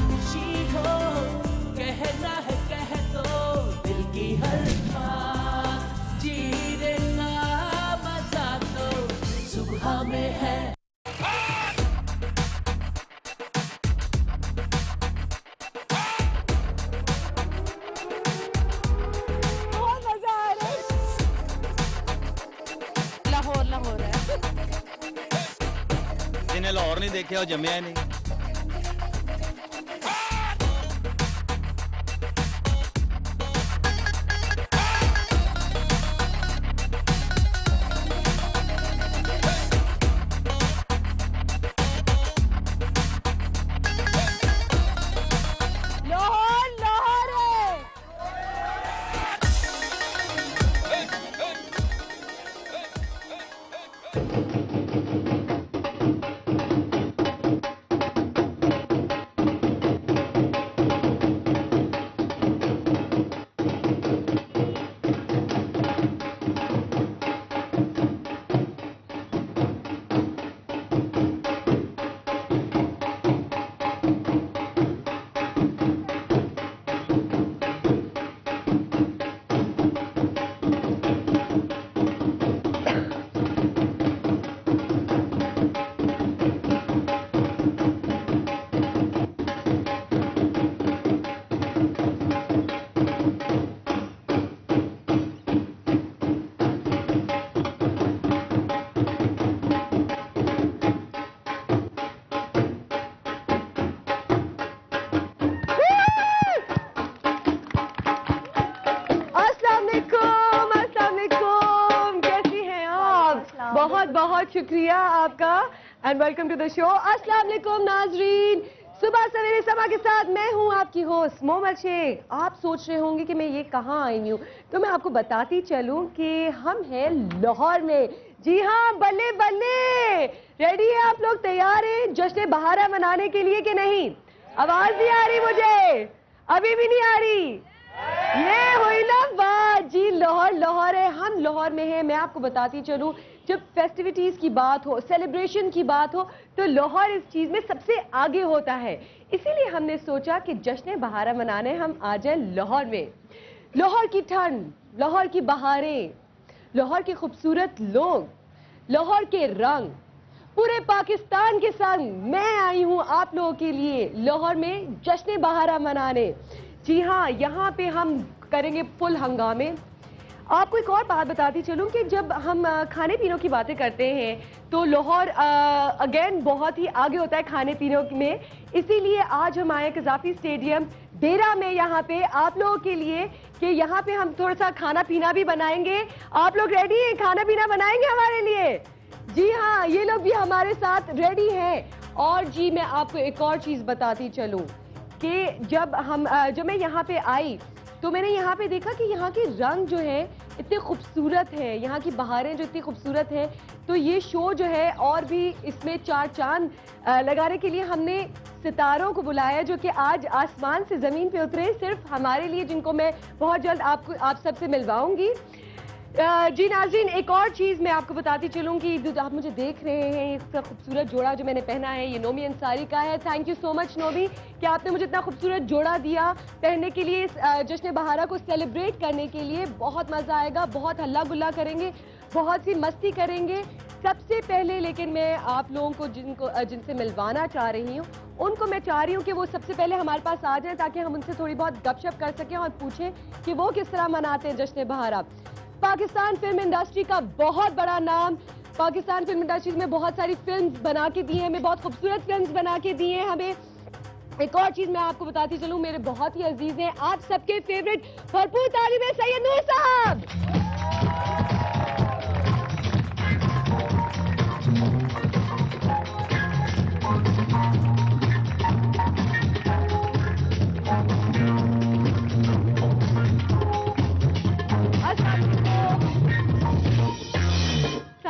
खुशी हो, कहना है कह दो दिल की हर बात, जीने का मजा तो सुबह में है। जिन्हें लाहौर नहीं देखे और जम्या ही नहीं। बहुत बहुत शुक्रिया आपका and welcome to the show. अस्सलाम वालेकुम नाजरीन, सुबह सवेरे समा के साथ मैं हूं आपकी होस्ट मोहम्मद शेख। आप सोच रहे होंगे कि मैं ये कहाँ आई हूँ, तो मैं आपको बताती चलूं कि हम हैं लाहौर में। जी हाँ, बल्ले बल्ले, रेडी है आप लोग? तैयार हैं जश्न बहारा मनाने के लिए कि नहीं? आवाज नहीं आ रही मुझे, अभी भी नहीं आ रही। ये हुई ना बात जी, लाहौर लाहौर है, हम लाहौर में हैं। मैं आपको बताती चलूं, जब फेस्टिविटीज की बात हो, सेलिब्रेशन की बात हो, तो लाहौर इस चीज में सबसे आगे होता है। इसीलिए हमने सोचा कि जश्न बहारा मनाने हम आ जाए लाहौर में। लाहौर की ठंड, लाहौर की बहारें, लाहौर के खूबसूरत लोग, लाहौर के रंग, पूरे पाकिस्तान के संग मैं आई हूं आप लोगों के लिए लाहौर में जश्न बहारा मनाने। जी हाँ, यहाँ पे हम करेंगे फुल हंगामे। आपको एक और बात बताती चलूं कि जब हम खाने पीने की बातें करते हैं तो लाहौर अगेन बहुत ही आगे होता है खाने पीने में। इसीलिए आज हम आए कज़ाफी स्टेडियम डेरा में यहाँ पे आप लोगों के लिए कि यहाँ पे हम थोड़ा सा खाना पीना भी बनाएंगे। आप लोग रेडी हैं? खाना पीना बनाएंगे हमारे लिए? जी हाँ, ये लोग भी हमारे साथ रेडी हैं। और जी मैं आपको एक और चीज़ बताती चलूँ कि जब मैं यहाँ पे आई तो मैंने यहाँ पे देखा कि यहाँ के रंग जो है इतने खूबसूरत है, यहाँ की बहारें जो इतनी खूबसूरत है। तो ये शो जो है और भी इसमें चार चांद लगाने के लिए हमने सितारों को बुलाया, जो कि आज आसमान से ज़मीन पे उतरे सिर्फ हमारे लिए, जिनको मैं बहुत जल्द आप सबसे मिलवाऊंगी। जी नाज़रीन, एक और चीज़ मैं आपको बताती चलूँगी, जो आप मुझे देख रहे हैं, इसका खूबसूरत जोड़ा जो मैंने पहना है ये नोमी अंसारी का है। Thank you so much Nomi कि आपने मुझे इतना खूबसूरत जोड़ा दिया पहनने के लिए, जश्न बहारा को सेलिब्रेट करने के लिए। बहुत मज़ा आएगा, बहुत हल्ला गुल्ला करेंगे, बहुत सी मस्ती करेंगे। सबसे पहले लेकिन मैं आप लोगों को जिनसे मिलवाना चाह रही हूँ, उनको मैं चाह रही हूँ कि वो सबसे पहले हमारे पास आ जाएं ताकि हम उनसे थोड़ी बहुत गपशप कर सकें और पूछें कि वो किस तरह मनाते हैं जश्न बहारा। पाकिस्तान फिल्म इंडस्ट्री का बहुत बड़ा नाम, पाकिस्तान फिल्म इंडस्ट्री में बहुत सारी फिल्म्स बना के दी हैं हमें, बहुत खूबसूरत फिल्म्स बना के दी हैं हमें। एक और चीज मैं आपको बताती चलूं, मेरे बहुत ही अजीज हैं, आप सबके फेवरेट, भरपूर तारीफ है सैयद नूर साहब।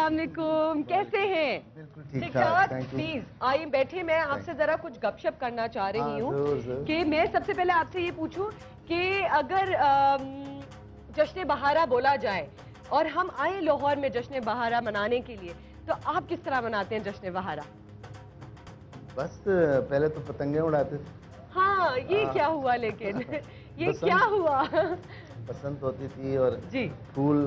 अस्सलामुअलैकुम, कैसे हैं? बिल्कुल ठीक ठाक। प्लीज आइए बैठे, मैं आपसे जरा कुछ गपशप करना चाह रही हूँ कि मैं सबसे पहले आपसे ये पूछूं कि अगर जश्न बहारा बोला जाए और हम आए लाहौर में जश्न बहारा मनाने के लिए, तो आप किस तरह मनाते हैं जश्न बहारा? बस पहले तो पतंगे उड़ाते थे। हाँ, ये क्या हुआ लेकिन ये क्या हुआ? बसंत होती थी और जी फूल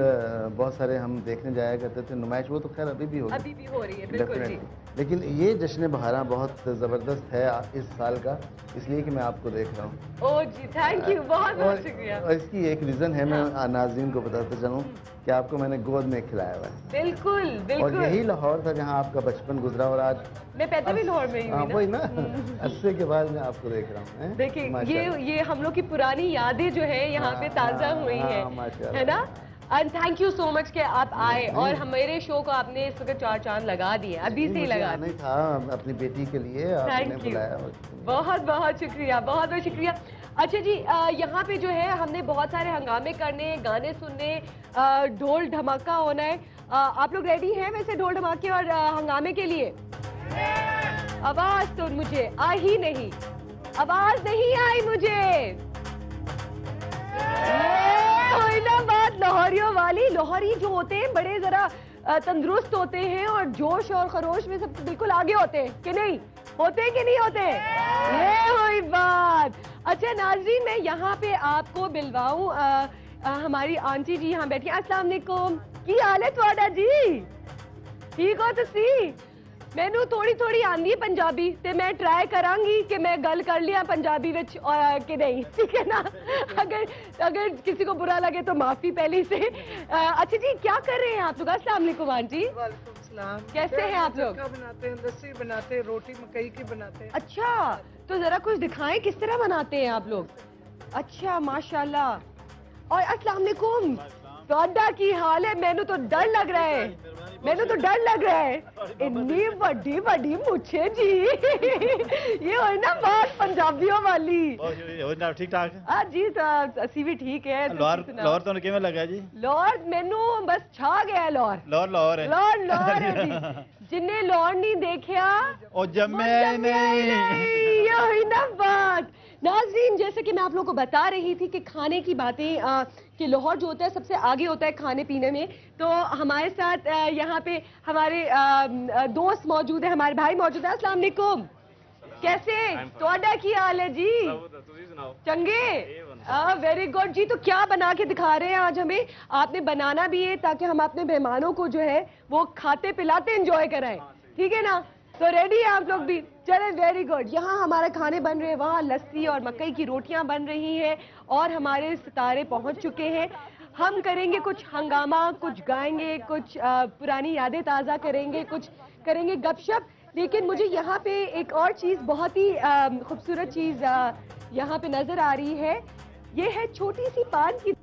बहुत सारे हम देखने जाया करते थे नुमाइश, वो तो खैर अभी भी हो रही अभी भी हो रही है, बिल्कुल जी। Definitely। लेकिन ये जश्न बहारा बहुत ज़बरदस्त है इस साल का, इसलिए कि मैं आपको देख रहा हूँ। ओ जी, थैंक यू, बहुत बहुत शुक्रिया। और इसकी एक रीज़न है, मैं नाज़रीन को बताता चलूँ कि आपको मैंने गोद में खिलाया हुआ है। बिल्कुल और बिल्कुल। यही लाहौर था जहाँ आपका बचपन गुजरा, और आज मैं पैदा भी लाहौर में ही हाँ हुई वही ना। ना, अरसे के बाद मैं आपको देख रहा हूँ। हैं? देखिए माशाल्लाह। ये हम लोग की पुरानी यादें जो है यहाँ पे ताज़ा हुई हाँ, हैं, माशाल्लाह। है ना। And thank you so much कि आप आए और हमारे शो को आपने इस वक्त 4 चांद लगा दिए, अभी से ही मुझे लगा आना दिए। ही था अपनी बेटी के लिए, आपने थैंक यू, बुलाया। बहुत बहुत शुक्रिया, बहुत बहुत शुक्रिया। अच्छा जी, यहाँ पे जो है हमने बहुत सारे हंगामे करने, गाने सुनने, ढोल धमाका होना है। आप लोग रेडी हैं वैसे ढोल धमाके और हंगामे के लिए? आवाज तो मुझे आ ही नहीं, आवाज नहीं आई मुझे। ये हुई ना बात लाहौरियों वाली। लाहौरी जो होते हैं बड़े जरा तंदुरुस्त होते हैं और जोश और खरोश में सब बिल्कुल आगे होते हैं, कि नहीं होते हैं कि नहीं होते? ये हुई बात। अच्छा नाज़रीन, मैं यहाँ पे आपको मिलवाऊं हमारी आंटी जी यहाँ बैठी हैं। अस्सलाम वालेकुम, की हाल है तुहाडा जी? ठीक हो तुसी? मैनू थोड़ी थोड़ी आंदी है पंजाबी ते मैं ट्राई करांगी कि मैं गल कर लिया पंजाबी विच और कि नहीं, ठीक है ना। अगर किसी को बुरा लगे तो माफी पहले से। अच्छा जी, क्या कर रहे हैं आप लोग? अस्सलाम वालेकुम आंटी। वालेकुम सलाम। कैसे हैं आप लोग? बनाते हैं, लस्सी बनाते हैं, रोटी मकई की बनाते हैं। अच्छा, तो जरा कुछ दिखाएं किस तरह बनाते हैं आप लोग? अच्छा माशाल्लाह। और अस्सलाम वालेकुम, ਤੁਹਾਡਾ की हाल है? मैनू तो डर लग रहा है, मैनू तो डर लग रहा है। इतनी बड़ी बड़ी मुझे जी ये हो ना बात पंजाबियों वाली। ठीक ठाक हाँ जी, असी भी ठीक है। लाहौर तो किवें लगा जी? लाहौर मैनू बस छा गया लाहौर। लाहौर है, लाहौर है जी। जिन्ने लाहौर नहीं देखा ओ जम्मे नहीं। ये हुई ना बात। नाज़रीन, जैसे कि मैं आप लोगों को बता रही थी कि खाने की बातें कि लाहौर जो होता है सबसे आगे होता है खाने पीने में, तो हमारे साथ यहाँ पे हमारे दोस्त मौजूद है, हमारे भाई मौजूद है। अस्सलाम वालेकुम, कैसे ਤੁਹਾਡਾ की हाल है जी? चंगे, वेरी गुड जी। तो क्या बना के दिखा रहे हैं आज हमें? आपने बनाना भी है ताकि हम अपने मेहमानों को जो है वो खाते पिलाते एंजॉय कराएं, ठीक है ना। तो रेडी है आप लोग भी? चले, वेरी गुड। यहाँ हमारे खाने बन रहे हैं, वहाँ लस्सी और मकई की रोटियाँ बन रही हैं और हमारे सितारे पहुँच चुके हैं। हम करेंगे कुछ हंगामा, कुछ गाएंगे, कुछ पुरानी यादें ताज़ा करेंगे, कुछ करेंगे गपशप। लेकिन मुझे यहाँ पे एक और चीज़, बहुत ही खूबसूरत चीज़ यहाँ पे नज़र आ रही है। ये है छोटी सी पान की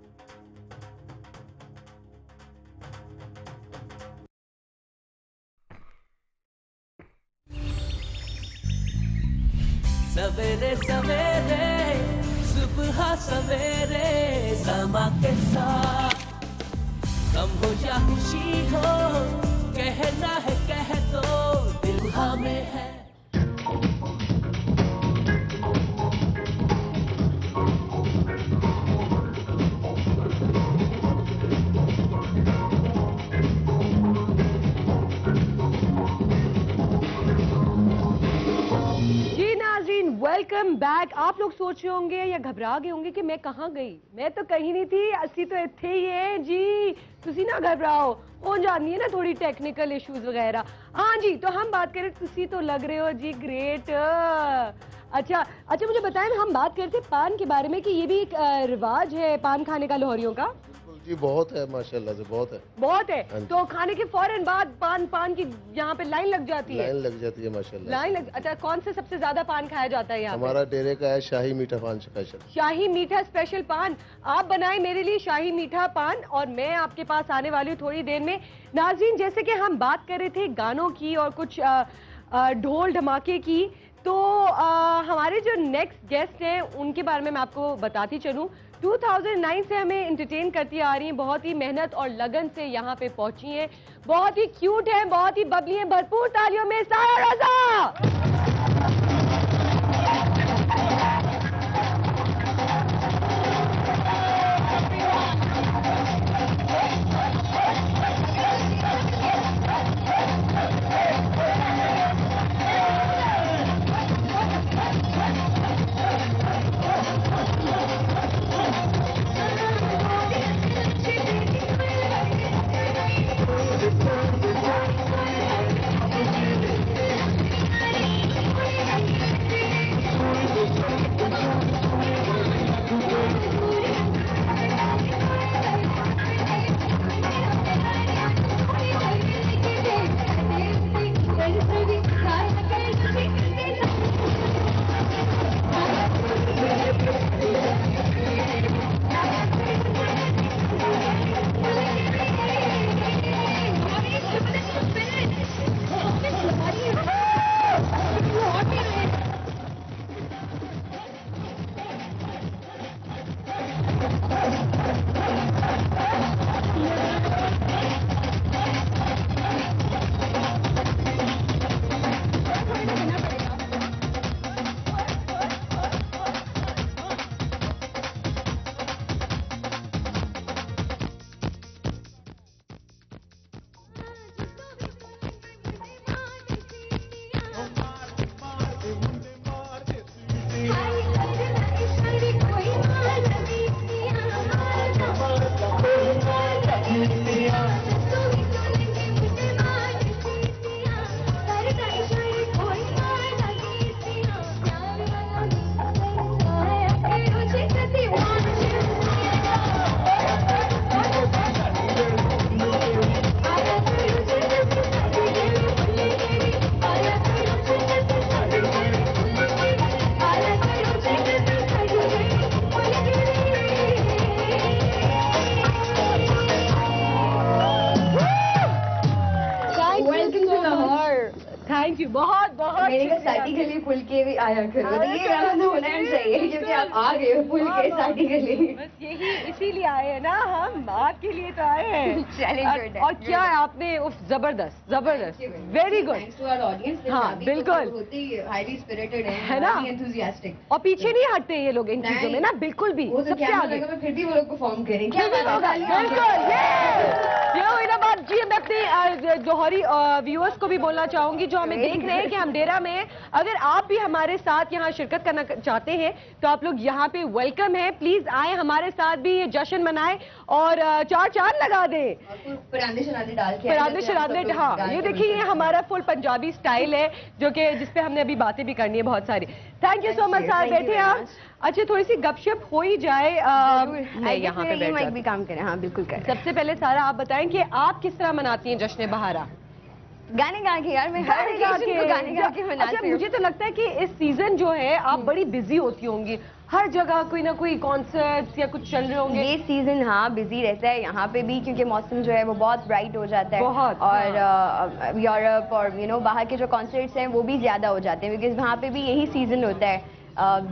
सवेरे सवेरे सुबह सवेरे समा के साथ गम हो या खुशी हो, कहना है कह दो, दिल हमें है। Welcome back. आप लोग सोच रहे होंगे या घबरा गए होंगे कि मैं कहाँ गई। मैं तो कहीं नहीं थी, असी तो इत्थे ही है जी। तुसी ना घबराओ, हो जानी है ना थोड़ी टेक्निकल इश्यूज वगैरह। हाँ जी, तो हम बात करें, तुसी तो लग रहे हो जी ग्रेट। अच्छा, मुझे बताएं, हम बात करते पान के बारे में कि ये भी एक रिवाज है पान खाने का लाहौरियों का। जी बहुत है, माशाल्लाह से बहुत है, बहुत है। तो खाने के फौरन बाद पान की यहाँ पे लाइन लग जाती है। लाइन लग जाती है माशाल्लाह। लाइन लग। अच्छा, कौन से सबसे ज्यादा पान खाया जाता है यहाँ? हमारा डेरे का है शाही मीठा पान स्पेशल। शाही मीठा स्पेशल पान। आप बनाए मेरे लिए शाही मीठा पान और मैं आपके पास आने वाली हूँ थोड़ी देर में। नाज़रीन, जैसे कि हम बात कर रहे थे गानों की और कुछ ढोल धमाके की, तो हमारे जो नेक्स्ट गेस्ट हैं उनके बारे में मैं आपको बताती चलूँ। 2009 से हमें एंटरटेन करती आ रही हैं, बहुत ही मेहनत और लगन से यहाँ पे पहुंची हैं, बहुत ही क्यूट हैं, बहुत ही बबली हैं। भरपूर तालियों में सारा रज़ा। थैंक यू, बहुत बहुत मेरे को शुक्रिया। साटी गली पुल के भी आया करो, तो ये राउंड होना चाहिए क्योंकि आप आ गए हो पुल के साटी गली। बस यही इसीलिए आए हैं ना हम, आपके लिए तो आए हैं। चलिए, good है, और क्या है आपने जबरदस्त जबरदस्त, very good. Thanks to our audience. हाँ, बिल्कुल। होते ही हाईली स्पिरिटेड है ना? एंथुसियास्टिक। और पीछे नहीं हटते ये लोग इन चीजों में ना, बिल्कुल भी, वो तो सबसे क्या आगे। लगा फिर भी वो लोग परफॉर्म करें, क्या बात है? बिल्कुल, ये हुई ना बात जी। मैं अपने जौहरी व्यूअर्स को भी बोलना चाहूंगी जो हमें देख रहे हैं कि हम डेरा में, अगर आप भी हमारे साथ यहाँ शिरकत करना चाहते हैं तो आप लोग यहाँ पे वेलकम है। प्लीज आए, हमारे साथ भी ये जश्न मनाएं और चार चांद लगा दें। परांदे शरादे डाल के परांदे शरादे, हाँ, ये देखिए ये हमारा फुल पंजाबी स्टाइल है जो कि जिसपे हमने अभी बातें भी करनी है बहुत सारी। Thank you so much sir, बैठे आप। अच्छा, थोड़ी सी गपशप हो ही जाए। नहीं, यहाँ पे बैठ माइक जाते। भी काम करें। हाँ बिल्कुल करें। सबसे पहले सारा आप बताएं कि आप किस तरह मनाती हैं जश्न बहारा? गाने गा के यार, मैं हर occasion को गाने गा के मनाती अच्छा, हूँ। मुझे तो लगता है कि इस सीजन जो है आप बड़ी बिजी होती होंगी, हर जगह कोई ना कोई कॉन्सर्ट्स या कुछ चल रहे होंगे। ये सीजन हाँ बिजी रहता है यहाँ पे भी, क्योंकि मौसम जो है वो बहुत ब्राइट हो जाता है बहुत, और यूरोप और बाहर के जो कॉन्सर्ट्स हैं वो भी ज़्यादा हो जाते हैं, बिकॉज वहाँ पे भी यही सीजन होता है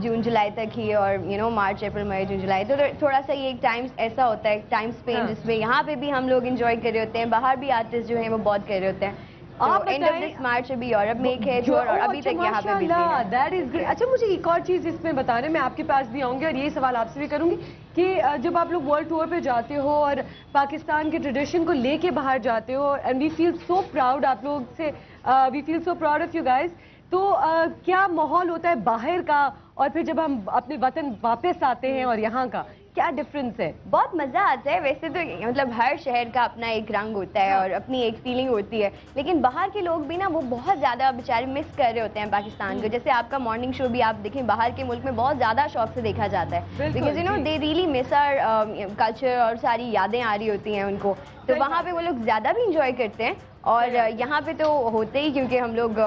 जून जुलाई तक ही, और मार्च अप्रैल मई जून जुलाई, तो थोड़ा सा ये एक टाइम ऐसा होता है, टाइम स्पेन जिसमें यहाँ पे भी हम लोग इंजॉय कर रहे होते हैं, बाहर भी आर्टिस्ट जो हैं वो बहुत कर रहे होते हैं। आप एंड ऑफ दिस मार्च अभी यूरोप में एक है और अभी तक यहाँ पे बिजी है। That is great. अच्छा, मुझे एक और चीज इसमें बताने मैं आपके पास भी आऊंगी और ये सवाल आपसे भी करूंगी कि जब आप लोग वर्ल्ड टूर पे जाते हो और पाकिस्तान के ट्रेडिशन को लेके बाहर जाते हो, and we feel so proud आप लोग से, we feel so proud of you guys, तो क्या माहौल होता है बाहर का और फिर जब हम अपने वतन वापस आते हैं और यहाँ का, क्या डिफरेंस है? बहुत मजा आता है वैसे तो, मतलब हर शहर का अपना एक रंग होता है और अपनी एक फीलिंग होती है, लेकिन बाहर के लोग भी ना वो बहुत ज़्यादा बेचारे मिस कर रहे होते हैं पाकिस्तान को। जैसे आपका मॉर्निंग शो भी आप देखें, बाहर के मुल्क में बहुत ज़्यादा शौक से देखा जाता है, because they really miss our culture और सारी यादें आ रही होती हैं उनको, तो वहाँ पे वो लोग ज़्यादा भी इंजॉय करते हैं। और यहाँ पे तो होते ही, क्योंकि हम लोग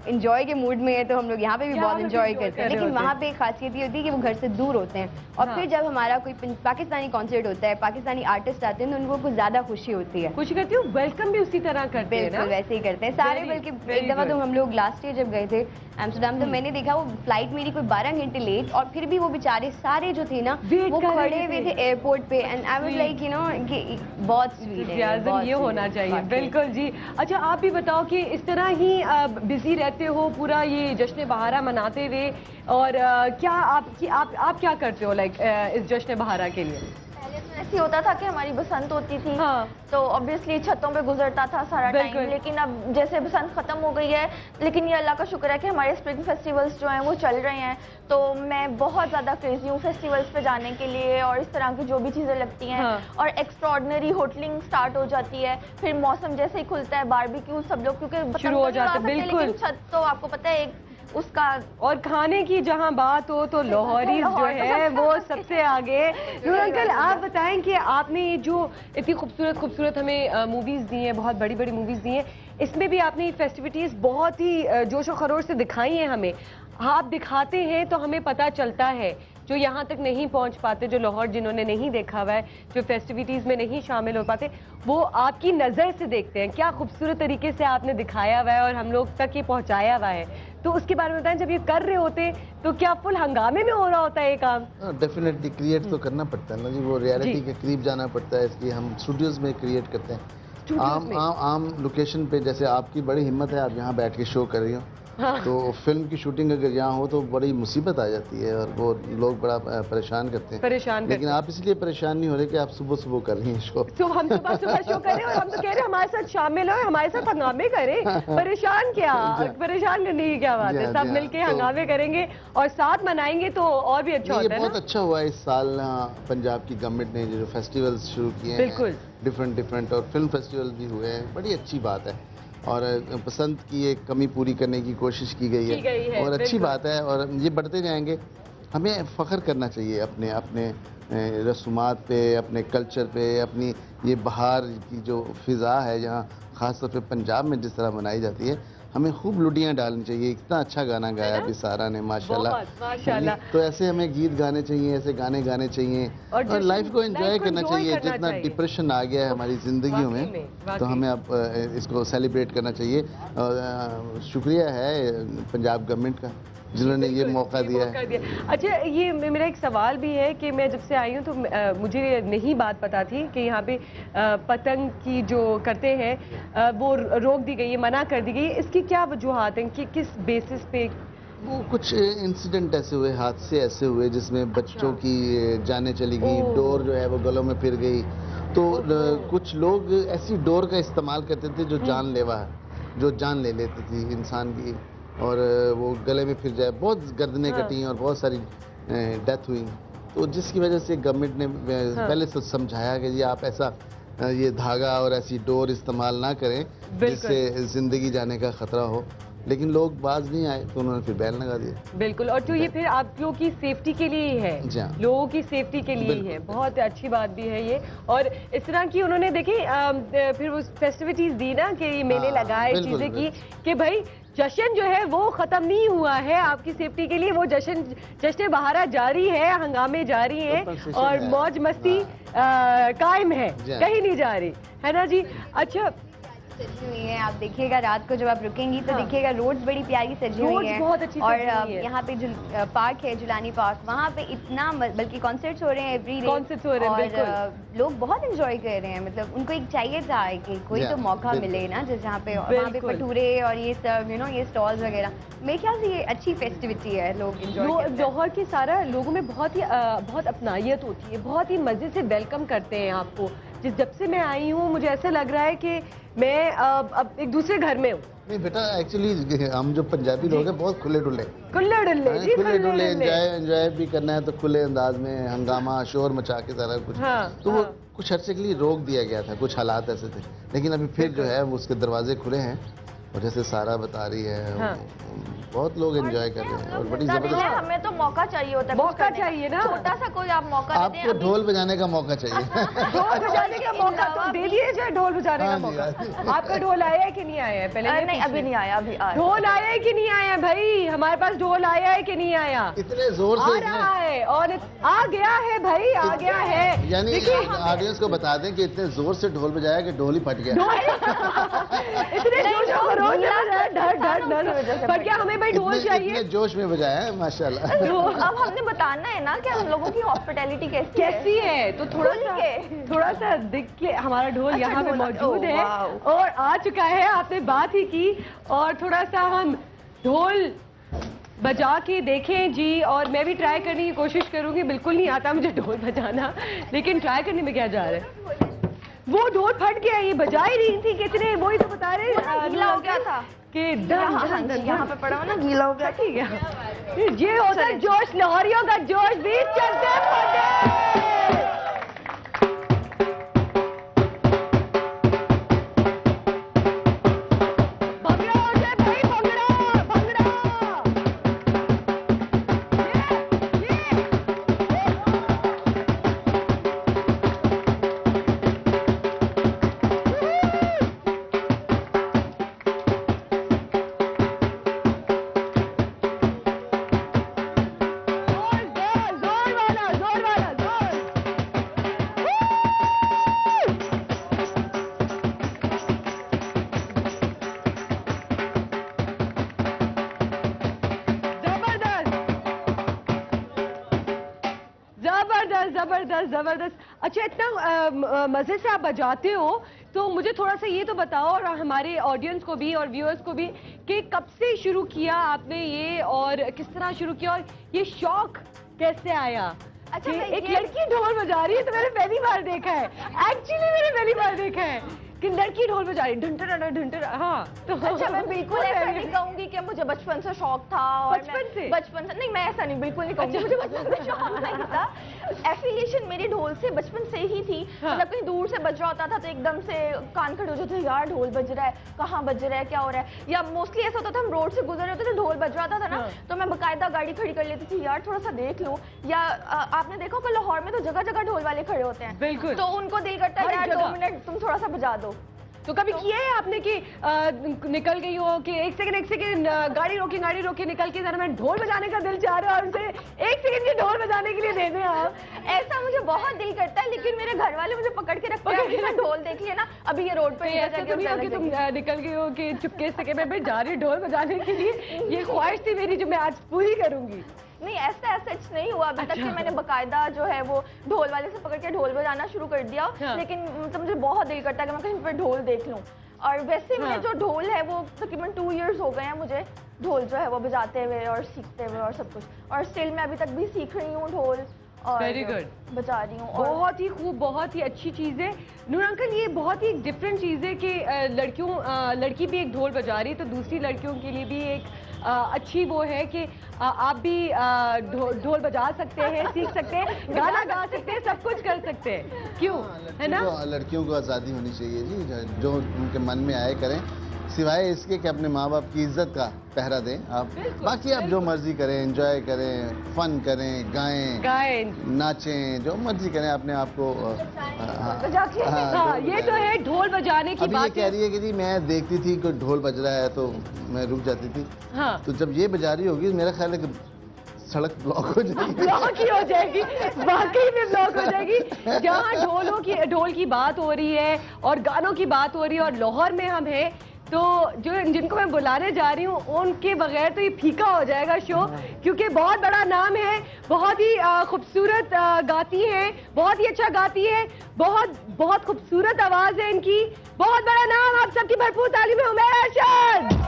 इंजॉय के मूड में है तो हम लोग यहाँ पे भी बहुत इंजॉय करते हैं, लेकिन वहाँ पे एक खासियत ये होती है कि वो घर से दूर होते हैं, और फिर जब हमारा कोई पाकिस्तानी कॉन्सर्ट होता है, पाकिस्तानी आर्टिस्ट आते हैं, तो उनको कुछ ज़्यादा खुशी होती है। खुशी करती हूँ, वेलकम भी उसी तरह करते हैं ना? बिल्कुल वैसे ही करते हैं सारे। बल्कि एक दफ़ा तो हम लोग लास्ट ईयर जब गए थे एम्स्टरडम, तो मैंने देखा वो फ्लाइट मेरी कोई 12 घंटे लेट, और फिर भी वो बेचारे सारे जो थे ना वो खड़े हुए थे एयरपोर्ट पे, एंड आई वाज लाइक कि बहुत स्वीट है, ये होना चाहिए। बिल्कुल जी। अच्छा, आप भी बताओ कि इस तरह ही बिजी रहते हो पूरा ये जश्न बहारा मनाते हुए, और क्या आप क्या करते हो लाइक इस जश्न बहारा के लिए? पहले तो ऐसे होता था कि हमारी बसंत होती थी, हाँ। तो ऑब्वियसली छतों पे गुजरता था सारा टाइम, लेकिन अब जैसे बसंत खत्म हो गई है, लेकिन ये अल्लाह का शुक्र है कि हमारे स्प्रिंग फेस्टिवल्स जो हैं वो चल रहे हैं, तो मैं बहुत ज़्यादा क्रेजी हूँ फेस्टिवल्स पे जाने के लिए, और इस तरह की जो भी चीज़ें लगती हैं, हाँ। और एक्स्ट्रॉर्डनरी होटलिंग स्टार्ट हो जाती है, फिर मौसम जैसे ही खुलता है बारबेक्यू सब लोग, क्योंकि शुरू हो जाते हैं, बिल्कुल। लेकिन छत तो आपको पता है एक उसका, और खाने की जहां बात हो तो लाहौरी जो है वो सबसे आगे। नूर अंकल, आप बताएं कि आपने जो इतनी खूबसूरत हमें मूवीज दी हैं, बहुत बड़ी बड़ी मूवीज दी हैं, इसमें भी आपने फेस्टिविटीज बहुत ही जोशो खरोश से दिखाई हैं हमें। आप दिखाते हैं तो हमें पता चलता है, जो यहाँ तक नहीं पहुँच पाते, जो लाहौर जिन्होंने नहीं देखा हुआ है, जो फेस्टिविटीज़ में नहीं शामिल हो पाते, वो आपकी नज़र से देखते हैं। क्या खूबसूरत तरीके से आपने दिखाया हुआ है और हम लोग तक ये पहुँचाया हुआ है, तो उसके बारे में बताएं। जब ये कर रहे होते तो क्या फुल हंगामे में हो रहा होता है ये काम? डेफिनेटली क्रिएट तो करना पड़ता है ना जी, वो रियलिटी के करीब जाना पड़ता है, इसलिए हम स्टूडियोज़ में क्रिएट करते हैं। आम लोकेशन पे, जैसे आपकी बड़ी हिम्मत है, आप यहाँ बैठ के शो कर रही हो, हाँ। तो फिल्म की शूटिंग अगर यहाँ हो तो बड़ी मुसीबत आ जाती है और वो लोग बड़ा परेशान करते हैं। लेकिन आप इसलिए परेशान नहीं हो रहे कि आप सुबह सुबह कर रही हैं शो। तो हम सुबह शो कर रहे हैं और हम तो कह रहे हैं हमारे साथ शामिल हो, हमारे साथ हंगामे करें। परेशान क्या, परेशान करने की क्या बात है, सब मिलके हंगामे करेंगे और साथ मनाएंगे तो और भी अच्छा होता है। बहुत अच्छा हुआ इस साल पंजाब की गवर्नमेंट ने जो फेस्टिवल्स शुरू किए हैं, डिफरेंट और फिल्म फेस्टिवल भी हुए हैं, बड़ी अच्छी बात है। और पसंद की एक कमी पूरी करने की कोशिश की गई है और अच्छी बात है, और ये बढ़ते जाएंगे। हमें फ़ख्र करना चाहिए अपने अपने रसूमात पे, अपने कल्चर पे, अपनी ये बाहर की जो फ़िज़ा है जहाँ ख़ास तौर पे पंजाब में जिस तरह मनाई जाती है, हमें खूब लुटियाँ डालनी चाहिए। इतना अच्छा गाना गाया अभी सारा ने, माशाल्लाह। माशाल्लाह। तो ऐसे हमें गीत गाने चाहिए, ऐसे गाने गाने चाहिए और लाइफ को एंजॉय करना चाहिए। जितना डिप्रेशन आ गया है हमारी ज़िंदगियों में, तो हमें अब इसको सेलिब्रेट करना चाहिए। और शुक्रिया है पंजाब गवर्नमेंट का जिन्होंने ये मौका दिया है। अच्छा, ये मेरा एक सवाल भी है कि मैं जब से आई हूँ तो मुझे नहीं बात पता थी कि यहाँ पे पतंग की जो करते हैं वो रोक दी गई है, मना कर दी गई है। इसकी क्या वजूहात हैं कि किस बेसिस पे? वो कुछ इंसिडेंट ऐसे हुए, हादसे ऐसे हुए जिसमें बच्चों की जानें चली गई, डोर जो है वो गलों में फिर गई। तो कुछ लोग ऐसी डोर का इस्तेमाल करते थे जो जानलेवा है, जो जान ले लेती थी इंसान की, और वो गले में फिर जाए। बहुत गर्दनें कटी और बहुत सारी डेथ हुई। तो जिसकी वजह से गवर्नमेंट ने पहले से समझाया कि जी आप ऐसा ये धागा और ऐसी डोर इस्तेमाल ना करें जिससे ज़िंदगी जाने का ख़तरा हो। लेकिन लोग बाज नहीं आए तो उन्होंने फिर बैन लगा दिया। बिल्कुल, और जो ये फिर आप लोगों की सेफ्टी के लिए ही है, लोगों की सेफ्टी के लिए ही है। बहुत अच्छी बात भी है ये। और इस तरह की उन्होंने देखी फिर वो फेस्टिविटीज दी ना कि ये मेले लगाए, चीजें की कि भाई जश्न जो है वो खत्म नहीं हुआ है, आपकी सेफ्टी के लिए वो जश्न बहारा जारी है, हंगामे जारी हैं और मौज मस्ती कायम है, कहीं नहीं जा रही है ना जी। अच्छा, सजी हुई है, आप देखिएगा रात को जब आप रुकेंगी तो देखिएगा रोड्स बड़ी प्यारी सजी हुई है। बहुत अच्छी और यहाँ पे पार्क है, जुलानी पार्क, वहाँ पे इतना बल्कि कॉन्सर्ट्स हो रहे हैं एवरी डे, कॉन्सर्ट्स हो रहे हैं, और लोग बहुत एंजॉय कर रहे हैं। मतलब उनको एक चाहिए था कि कोई तो मौका मिले ना, जहाँ पे वहाँ पे भटूरे और ये सब ये स्टॉल्स वगैरह। मेरे ख्याल से ये अच्छी फेस्टिविटी है, लोग एंजॉय। जौहर के सारा लोगों में बहुत अपनायत होती है, बहुत ही मजे से वेलकम करते हैं आपको। जब से मैं आई हूँ मुझे ऐसा लग रहा है कि मैं अब एक दूसरे घर में हूँ। नहीं बेटा, एक्चुअली हम जो पंजाबी लोग हैं बहुत खुले डुले एंजॉय भी करना है तो खुले अंदाज में, हंगामा शोर मचा के सारा कुछ। तो वो कुछ अर्से के लिए रोक दिया गया था, कुछ हालात ऐसे थे। लेकिन अभी फिर जो है वो उसके दरवाजे खुले हैं और जैसे सारा बता रही है बहुत लोग एंजॉय कर रहे हैं और बड़ी जबरदस्त। हमें तो मौका चाहिए होता है, मौका चाहिए ना, छोटा सा कोई आप मौका दे दें। आपको ढोल बजाने का मौका चाहिए। ढोल बजाने का मौका तो दे दिए जाए, ढोल बजाने का मौका। आपका ढोल आया है कि नहीं आया है? पहले नहीं, अभी नहीं आया, अभी आया। ढोल आया है कि नहीं आया भाई? हमारे पास ढोल आया है कि नहीं आया? इतने जोर से आ रहा है और आ गया है भाई, आ गया है। यानी ऑडियंस को बता दें कि इतने जोर से ढोल बजाया कि ढोल ही फट गया। इतने पर क्या हमें भाई ढोल चाहिए? जोश में बजाया है माशाल्लाह। अब हमने बताना है ना कि हम लोगों की हॉस्पिटैलिटी कैसी है, तो थोड़ा सा दिख के हमारा ढोल यहाँ पे मौजूद है और आ चुका है। आपने बात ही की और थोड़ा सा हम ढोल बजा के देखें जी। और मैं भी ट्राई करने की कोशिश करूंगी। बिल्कुल नहीं आता मुझे ढोल बजाना, लेकिन ट्राई करने में क्या जा रहा है। वो ढोल फट गया, ये बजा ही रही थी कितने, वही तो बता रहे गीला हो गया था कि यहाँ पे पड़ा हुआ ना, गीला हो गया। ठीक है, ये होता है जोश, लाहौरियों का जोश। बीच चलते जबरदस्त। अच्छा, इतना मजे से आप बजाते हो तो मुझे थोड़ा सा ये तो बताओ और हमारे ऑडियंस को भी और व्यूअर्स को भी कि कब से शुरू किया आपने ये और किस तरह शुरू किया और ये शौक कैसे आया? अच्छा, एक लड़की ढोल बजा रही है तो मैंने पहली बार देखा है, एक्चुअली मैंने पहली बार देखा है कि लड़की ढोल बजा रही, ढंटर ढंटर। हाँ, तो अच्छा, मैं बिल्कुल ऐसा नहीं कहूंगी कि मुझे बचपन से शौक था और बचपन से नहीं, मैं ऐसा नहीं, बिल्कुल नहीं कहूंगी मुझे बचपन से शौक नहीं था। एफिलिएशन मेरी ढोल से बचपन से ही थी। मतलब कहीं दूर से बज रहा होता था तो एकदम से कान खड़े हो जाते, यार ढोल बज रहा है, कहाँ बज रहा है, क्या हो रहा है। या मोस्टली ऐसा होता था हम रोड से गुजर रहे होते थे, ढोल बज रहा था ना, तो मैं बकायदा गाड़ी खड़ी कर लेती थी, यार थोड़ा सा देख लूं। या आपने देखा कि लाहौर में तो जगह जगह ढोल वाले खड़े होते हैं, बिल्कुल, तो उनको दिल करता है यार 2 मिनट तुम थोड़ा सा बजा दो। तो कभी किया है आपने कि निकल गई हो कि एक सेकंड गाड़ी रोकी निकल के जरा मैं ढोल बजाने का दिल चाह रहा है और उनसे एक सेकंड की ढोल बजाने के लिए दे दें आप? ऐसा मुझे बहुत दिल करता है, लेकिन मेरे घर वाले मुझे पकड़ के रखते हैं। मैं ढोल देख लिया ना, अभी ये रोड पे ऐसा तो नहीं हो कि तुम निकल गई हो कि चुपके से कि मैं भाई जा रही ढोल बजाने के लिए, ये ख्वाहिश थी मेरी जो मैं आज पूरी करूंगी? नहीं, ऐसा सच नहीं हुआ अभी तक कि मैंने बकायदा जो है वो ढोल वाले से पकड़ के ढोल बजाना शुरू कर दिया। लेकिन मतलब मुझे बहुत दिल करता है कि मैं कहीं पर ढोल देख लूं। और वैसे मैं जो ढोल है वो तकरीबन 2 इयर्स हो गए हैं मुझे ढोल जो है वो बजाते हुए और सीखते हुए और सब कुछ, और स्टिल मैं अभी तक भी सीख रही हूँ ढोल और वेरी गुड बजा रही हूँ। बहुत ही खूब, बहुत ही अच्छी चीज़ है नूर अंकल। ये बहुत ही डिफरेंट चीज़ है कि लड़की भी एक ढोल बजा रही है तो दूसरी लड़कियों के लिए भी एक अच्छी वो है कि आप भी ढोल बजा सकते हैं, सीख सकते हैं, गाना गा सकते हैं, सब कुछ कर सकते हैं, क्यों? है ना? लड़कियों को आज़ादी होनी चाहिए जी, जो उनके मन में आए करें, सिवाय इसके कि अपने माँ बाप की इज्जत का पहरा दें आप। बाकी आप जो मर्जी करें, एंजॉय करें, फन करें, गाएं, नाचें, जो मर्जी करें, अपने आप को ये तो है ढोल बजाने की बात। ये कह रही है कि जी मैं देखती थी कोई ढोल बज रहा है तो मैं रुक जाती थी। तो जब ये बजा रही होगी मेरा ख्याल है कि सड़क ब्लॉक हो जाएगी। ब्लॉक ही हो जाएगी, वाकई में ब्लॉक हो जाएगी। जहाँ ढोल की बात हो रही है और गानों की बात हो रही है और लाहौर में हम हैं, तो जो जिनको मैं बुलाने जा रही हूँ उनके बगैर तो ये फीका हो जाएगा शो, क्योंकि बहुत बड़ा नाम है, बहुत ही खूबसूरत गाती हैं, बहुत ही अच्छा गाती है, बहुत खूबसूरत आवाज है इनकी, बहुत बड़ा नाम। आप सबकी भरपूर ताली में उमैर अरशद।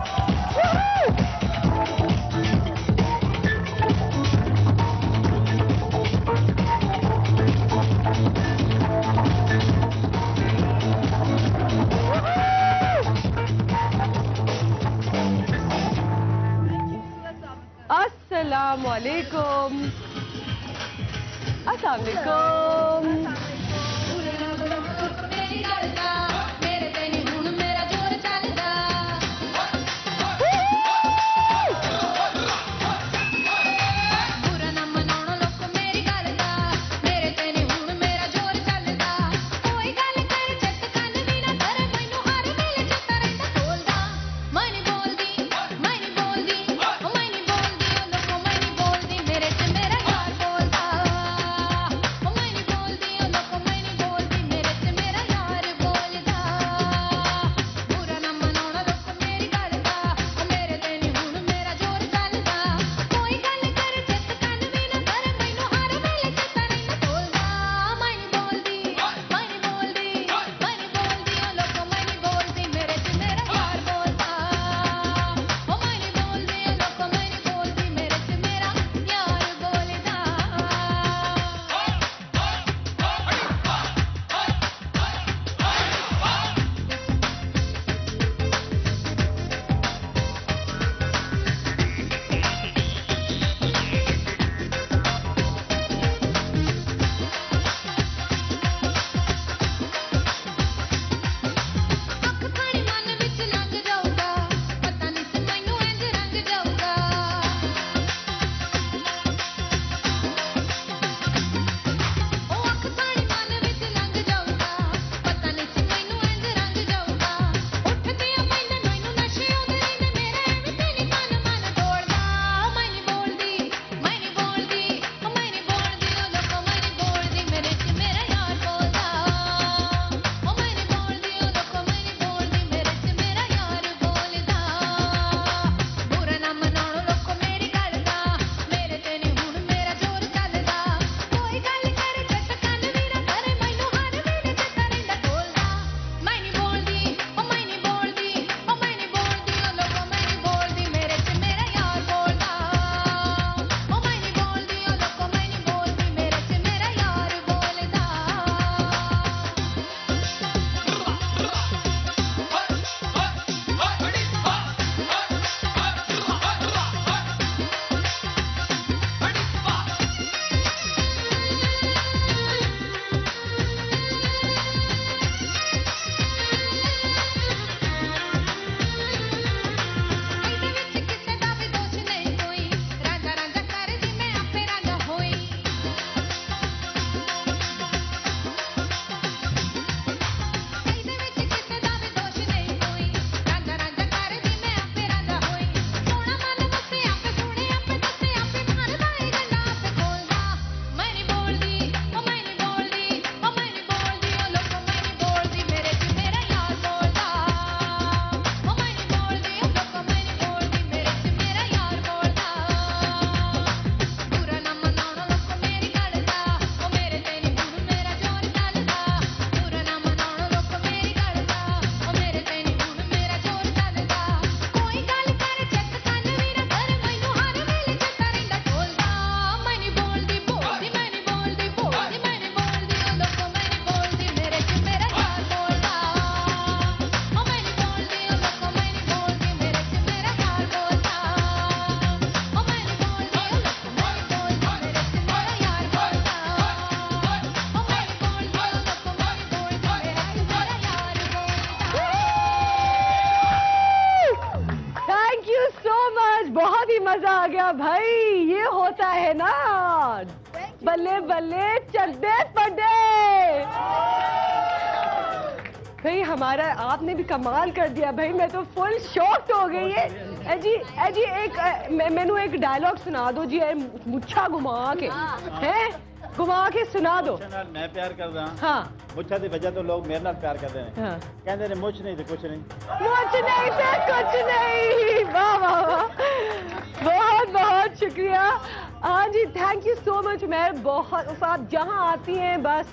अस्सलामुअलैकुम। अस्सलामुअलैकुम। मजा आ गया भाई, ये होता है ना, बल्ले बल्ले चड्डे पड्डे। भाई हमारा आपने भी कमाल कर दिया भाई, मैं तो फुल शॉक्ड हो गई है। जी एक मैनू एक डायलॉग सुना दो जी, मुच्छा घुमा के हैं, घुमा के सुना दो। मैं प्यार कर रहा हाँ मुच्छा की वजह तो लोग मेरे नाल प्यार करते हैं। हाँ। कहते हैं मुछ नहीं तो कुछ नहीं, मुझ नहीं से कुछ नहीं। वाह वाह वाह, बहुत बहुत शुक्रिया। हाँ जी, थैंक यू सो मच। मैं बहुत, आप जहाँ आती हैं बस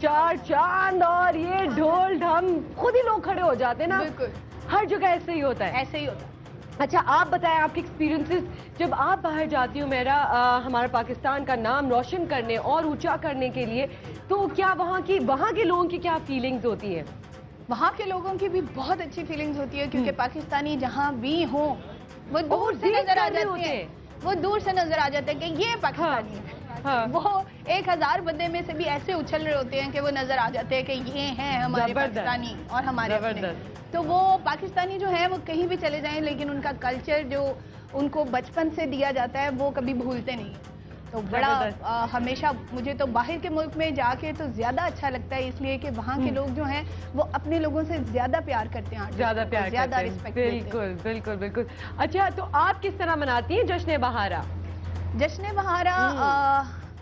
चार चांद और ये ढोल ढम, खुद ही लोग खड़े हो जाते हैं ना। बिल्कुल, हर जगह ऐसे ही होता है। ऐसे ही होता है। अच्छा आप बताएं आपके एक्सपीरियंसेस, जब आप बाहर जाती हो मेरा हमारा पाकिस्तान का नाम रोशन करने और ऊंचा करने के लिए, तो क्या वहाँ के लोगों की क्या फीलिंग्स होती है? वहाँ के लोगों की भी बहुत अच्छी फीलिंग्स होती है, क्योंकि पाकिस्तानी जहाँ भी हों वो दूर से नजर आ जाते हैं, वो दूर से नजर आ जाते हैं कि ये पाकिस्तानी है। हाँ। वो 1000 बंदे में से भी ऐसे उछल रहे होते हैं कि वो नजर आ जाते हैं कि ये हैं हमारे पाकिस्तानी और हमारे अपने। तो वो पाकिस्तानी जो है वो कहीं भी चले जाएं, लेकिन उनका कल्चर जो उनको बचपन से दिया जाता है वो कभी भूलते नहीं। तो बड़ा हमेशा मुझे तो बाहर के मुल्क में जाके तो ज्यादा अच्छा लगता है, इसलिए कि वहाँ के लोग जो हैं वो अपने लोगों से ज्यादा प्यार करते हैं, ज्यादा प्यार, ज्यादा रिस्पेक्ट देते हैं। बिल्कुल बिल्कुल बिल्कुल। अच्छा तो आप किस तरह मनाती हैं जश्न बहारा? जश्न बहारा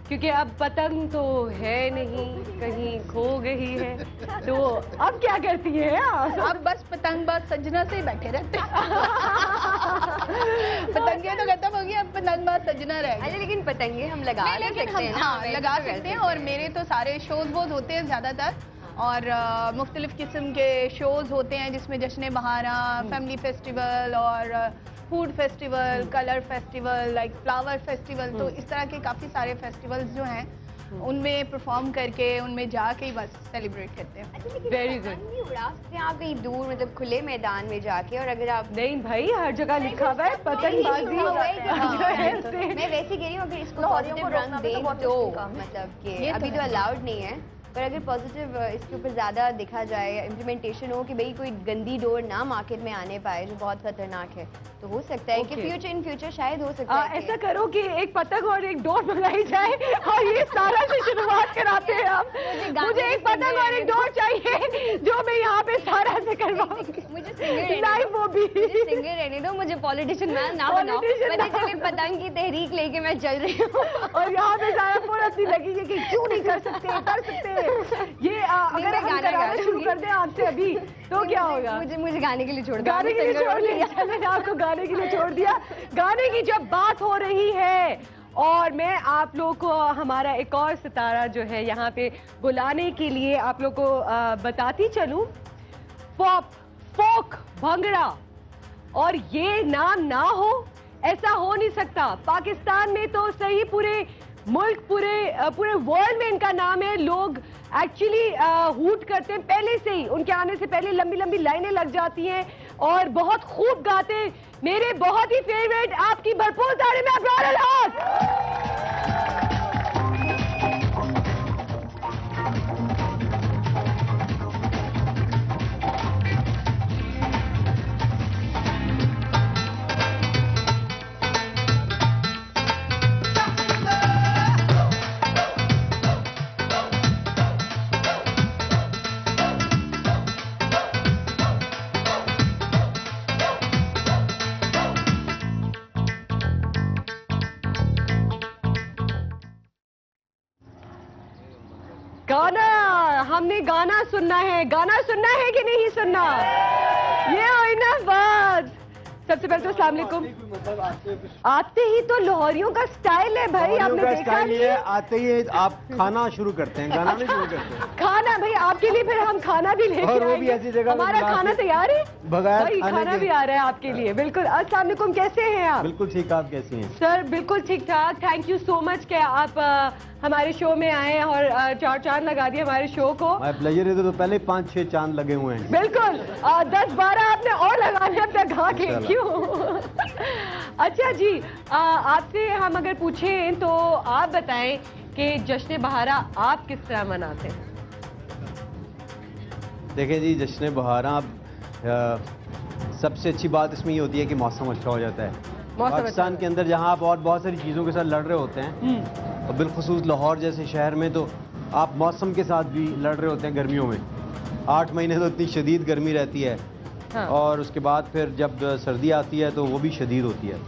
क्योंकि अब पतंग तो है नहीं, कहीं खो गई है, तो अब क्या करती है आप? अब बस पतंगबाज सजना से ही बैठे रहते हैं। पतंगे तो खत्म हो गई, अब पतंगबाज सजना रह गए। लेकिन पतंगे हम लगा लेकिन सकते हैं हम हाँ लगा सकते हैं, और मेरे तो सारे शोज वोज होते हैं ज़्यादातर, और मुख्तलिफ किस्म के शोज होते हैं जिसमें जश्न बहारा, फैमिली फेस्टिवल और food festival, colour festival, like flower festival, तो इस तरह के काफ़ी सारे फेस्टिवल्स जो हैं उनमें परफॉर्म करके उनमें जाके ही बस सेलिब्रेट करते हैं। Very good. उड़ा सकते हैं आप कहीं दूर, मतलब खुले मैदान में जाके, और अगर आप नहीं भाई हर जगह लिखा हुआ है पतंगबाजी। मैं वैसे कह रही हूँ अगर इसको पॉजिटिव रंग दें तो मतलब कि अभी तो अलाउड नहीं है, पर अगर पॉजिटिव इसके ऊपर ज़्यादा देखा जाए, इम्प्लीमेंटेशन हो कि भाई कोई गंदी डोर ना मार्केट में आने पाए जो बहुत खतरनाक है, तो हो सकता है कि इन फ्यूचर शायद हो सकता है ऐसा करो कि एक पतंग और एक डोर मंगाई जाए और ये सारा से शुरुआत कराते हैं हम। मुझे एक पतंग और एक डोर चाहिए जो मैं यहाँ पे सारा से करवाऊंगी। मुझे लाइव वो भी सिंगर रहने दो, मुझे पॉलिटिशियन ना बनाओ, पता चले पतंग की तहरीक लेके मैं चल रही हूँ और यहाँ पे सारा फोरस लगेगी कि क्यों नहीं कर सकते, कर सकते। ये अगर हम गाना शुरू कर दें आपसे अभी तो क्या होगा? मुझे गाने के लिए छोड़, गाने के लिए छोड़ दिया, चले आपको गाने के लिए छोड़ दिया। गाने की जब बात हो रही है, और मैं आप लोग को हमारा एक और सितारा जो है यहाँ पे बुलाने के लिए आप लोग को बताती चलूं, पॉप फोक भंगड़ा, और ये नाम ना हो ऐसा हो नहीं सकता। पाकिस्तान में तो सही पूरे मुल्क पूरे वर्ल्ड में इनका नाम है। लोग एक्चुअली हूट करते हैं पहले से ही, उनके आने से पहले लंबी लंबी लाइनें लग जाती हैं और बहुत खूब गाते हैं। मेरे बहुत ही फेवरेट, आपकी भरपूर ताड़ी में अबरार अल हक। गाना, हमने गाना सुनना है। गाना सुनना है कि नहीं सुनना? ये हुई ना बात। सबसे पहले तो अस्सलाम वालेकुम। आते ही तो लाहौरियों का स्टाइल है भाई, आपने देखा नहीं है? आते ही आप खाना शुरू करते हैं, गाना नहीं शुरू करते। खाना भाई आपके लिए फिर हम खाना भी लेके और वो भी ऐसी जगह हमारा खाना तैयार है, बगैर खाना भी आ रहा है आपके लिए। बिल्कुल। अस्सलाम वालेकुम, कैसे हैं आप? बिल्कुल ठीक, आप कैसी हैं? सर बिल्कुल ठीक ठाक, थैंक यू सो मच कि आप हमारे शो में आए और 4 चांद लगा दिए हमारे शो को। प्लेजर है, तो पहले 5-6 चांद लगे हुए हैं। बिल्कुल 10-12 आपने और लगाने अब तक आके, क्यों? अच्छा जी, आपसे हम अगर पूछें तो आप बताएं कि जश्न बहारा आप किस तरह मनाते हैं? देखें जी, जश्न बहारा सबसे अच्छी बात इसमें ये होती है कि मौसम अच्छा हो जाता है। पाकिस्तान के अंदर जहाँ आप और बहुत सारी चीज़ों के साथ लड़ रहे होते हैं, और बिलखुसूस लाहौर जैसे शहर में तो आप मौसम के साथ भी लड़ रहे होते हैं गर्मियों में। 8 महीने तो इतनी शदीद गर्मी रहती है, और उसके बाद फिर जब सर्दी आती है तो वो भी शदीद होती है।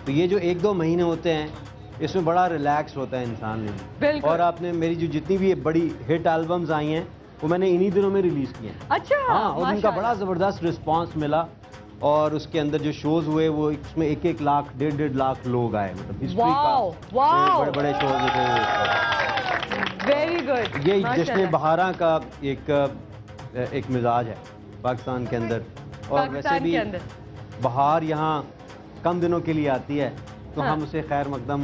तो ये जो 1-2 महीने होते हैं इसमें बड़ा रिलैक्स होता है इंसान में। और आपने मेरी जो जितनी भी बड़ी हिट एल्बम्स आई हैं वो मैंने इन्हीं दिनों में रिलीज़ किए हैं। अच्छा। हाँ, और उनका बड़ा ज़बरदस्त रिस्पांस मिला, और उसके अंदर जो शोज हुए वो इसमें 1-1 लाख 1.5 लाख लोग आए, मतलब हिस्ट्री का बड़े बड़े शोज थे। Very good. ये जश्न बहारा का एक मिजाज है पाकिस्तान के अंदर, और वैसे भी बहार यहाँ कम दिनों के लिए आती है, तो हम उसे खैर मकदम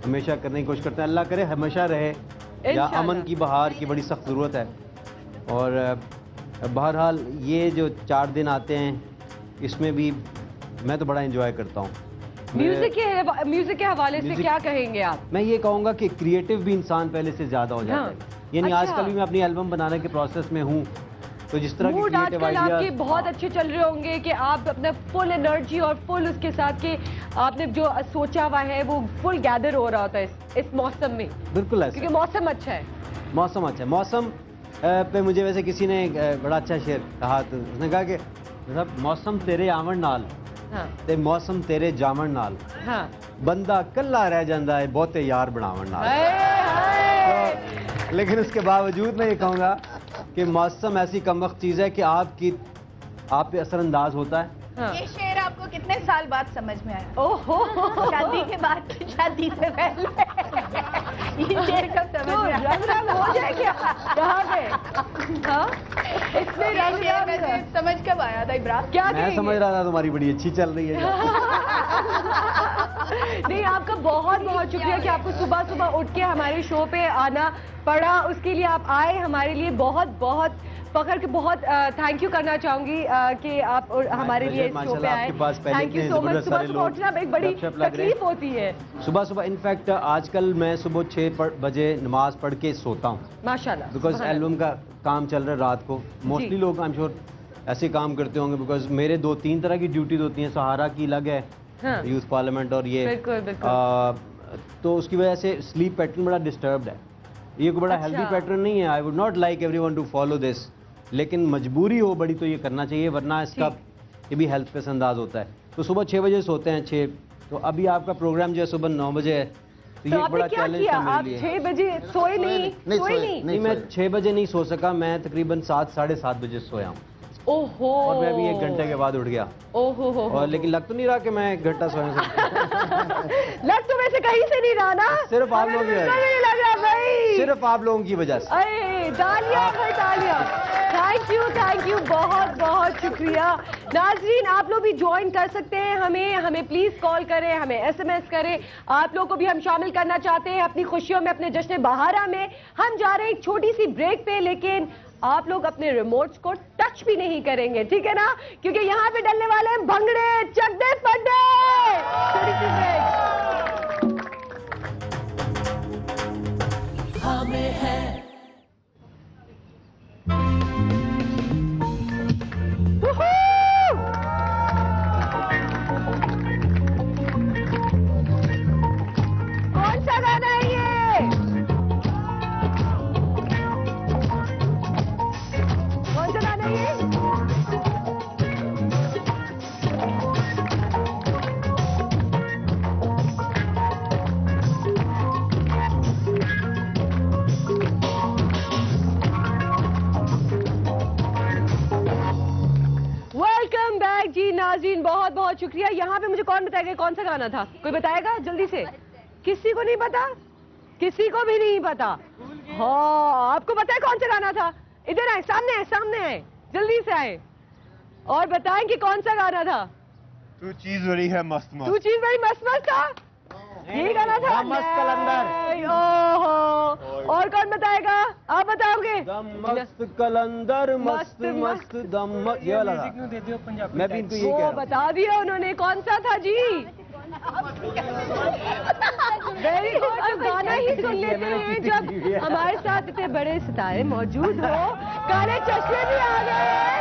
हमेशा करने की कोशिश करते हैं। अल्लाह करे हमेशा रहे, या अमन की बहार की बड़ी सख्त ज़रूरत है। और बहरहाल ये जो 4 दिन आते हैं इसमें भी मैं तो बड़ा एंजॉय करता हूँ। म्यूजिक के हवाले से क्या कहेंगे आप? मैं ये कहूँगा कि क्रिएटिव भी इंसान पहले से ज़्यादा हो जाता है। यानी आजकल भी मैं अपनी एल्बम बनाने के प्रोसेस में हूँ, तो जिस तरह की क्रिएटिव आइडियाज आपके बहुत अच्छे चल रहे होंगे कि आप अपना फुल एनर्जी और फुल उसके साथ के आपने जो सोचा हुआ है वो फुल गैदर हो रहा होता है इस मौसम में। बिल्कुल ऐसा, क्योंकि मौसम अच्छा है। मौसम अच्छा है। मौसम पे मुझे वैसे किसी ने बड़ा अच्छा शेर कहा, तो उसने कहा कि मतलब मौसम तेरे आवन नाल ते मौसम तेरे जावन नाल, बंदा कल्ला रह जाता है बहुते यार बनावन नाल। तो, लेकिन उसके बावजूद मैं ये कहूँगा कि मौसम ऐसी कमबख्त चीज़ है कि आप पे असरअंदाज होता है। ये शेर आपको कितने साल बाद समझ में आया? ओहो, शादी के बाद, शादी से पहले ये शेर कब समझ में आया? रंग हो जाए क्या यहाँ पे? हाँ, इसमें रंग समझ कब आया था इब्राहिम? क्या मैं समझ रहा था तुम्हारी बड़ी अच्छी चल रही है। नहीं, आपका बहुत बहुत शुक्रिया कि आपको सुबह सुबह उठ के हमारे शो पे आना पड़ा, उसके लिए आप आए। हमारे लिए बहुत बहुत फखर के बहुत थैंक यू करना चाहूंगी कि आप हमारे लिए इस शो पे आए। Thank you so much. सुबह सुबह उठना एक बड़ी तकलीफ होती है। सुबह इनफैक्ट आजकल मैं सुबह 6 बजे नमाज पढ़ के सोता हूँ माशाल्लाह, बिकॉज एल्बम का काम चल रहा है रात को। मोस्टली लोग आई एम श्योर ऐसे काम करते होंगे, बिकॉज मेरे 2-3 तरह की ड्यूटीज होती हैं। सहारा की अलग है, यूथ पार्लियामेंट, और ये तो उसकी वजह से स्लीप पैटर्न बड़ा डिस्टर्ब्ड है। ये कोई बड़ा हेल्दी पैटर्न नहीं है। I would not like everyone to follow this, लेकिन मजबूरी हो बड़ी तो ये करना चाहिए, वरना इसका ये भी हेल्थ पे अंदाज होता है। तो सुबह 6 बजे सोते हैं 6, तो अभी आपका प्रोग्राम जो है सुबह 9 बजे है, तो ये बड़ा चैलेंज था मेरे लिए। 6 बजे सोए नहीं? मैं 6 बजे नहीं सो सका, मैं तकरीबन 7-7:30 बजे सोया हूँ। ओहो। और मैं भी 1 घंटे के बाद उठ गया। ओहो हो। और लेकिन लग तो नहीं रहा कि मैं 1 घंटा सोया हूँ। लग तो वैसे कहीं से नहीं रहा ना, सिर्फ आप लोगों की वजह से, लग रहा भाई, सिर्फ आप लोगों की वजह से। अरे तालियां भाई तालियां। थैंक यू बहुत बहुत शुक्रिया। नाज़रीन, आप लोग भी ज्वाइन कर सकते हैं हमें प्लीज कॉल करें, हमें SMS करें। आप लोग को भी हम शामिल करना चाहते हैं अपनी खुशियों में, अपने जश्न बहारा में। हम जा रहे हैं एक छोटी सी ब्रेक पे, लेकिन आप लोग अपने रिमोट्स को टच भी नहीं करेंगे, ठीक है ना, क्योंकि यहाँ पे डलने वाले हैं भंगड़े चकदे पड्डे। छोटी सी ब्रेक। हमें है कौन सा गाना है ये? कौन सा गाना है ये? वेलकम बैक जी नाज़रीन, बहुत बहुत शुक्रिया। यहाँ पे मुझे कौन बताएगा कौन सा गाना था? कोई बताएगा जल्दी से? किसी को नहीं पता? किसी को भी नहीं पता? हाँ, आपको पता है कौन सा गाना था? इधर आए, सामने आए, जल्दी से आए और बताएं कि कौन सा गाना था? तू चीज बड़ी है मस्त मस्त। तू चीज बड़ी मस्त मस्त था, यही गाना था। मस्त कलंदर। ओहो, और कौन बताएगा? आप बताओगे? मस्त कलंदर मस्त मस्त दम, ये वाला था। मैं भी इनको ये कह रहा हूं। बता दिया उन्होंने, कौन सा था जी? Very good. अब गाना ही सुन लेते हैं जब हमारे साथ इतने बड़े सितारे मौजूद हो। काले चश्मे भी आ गए,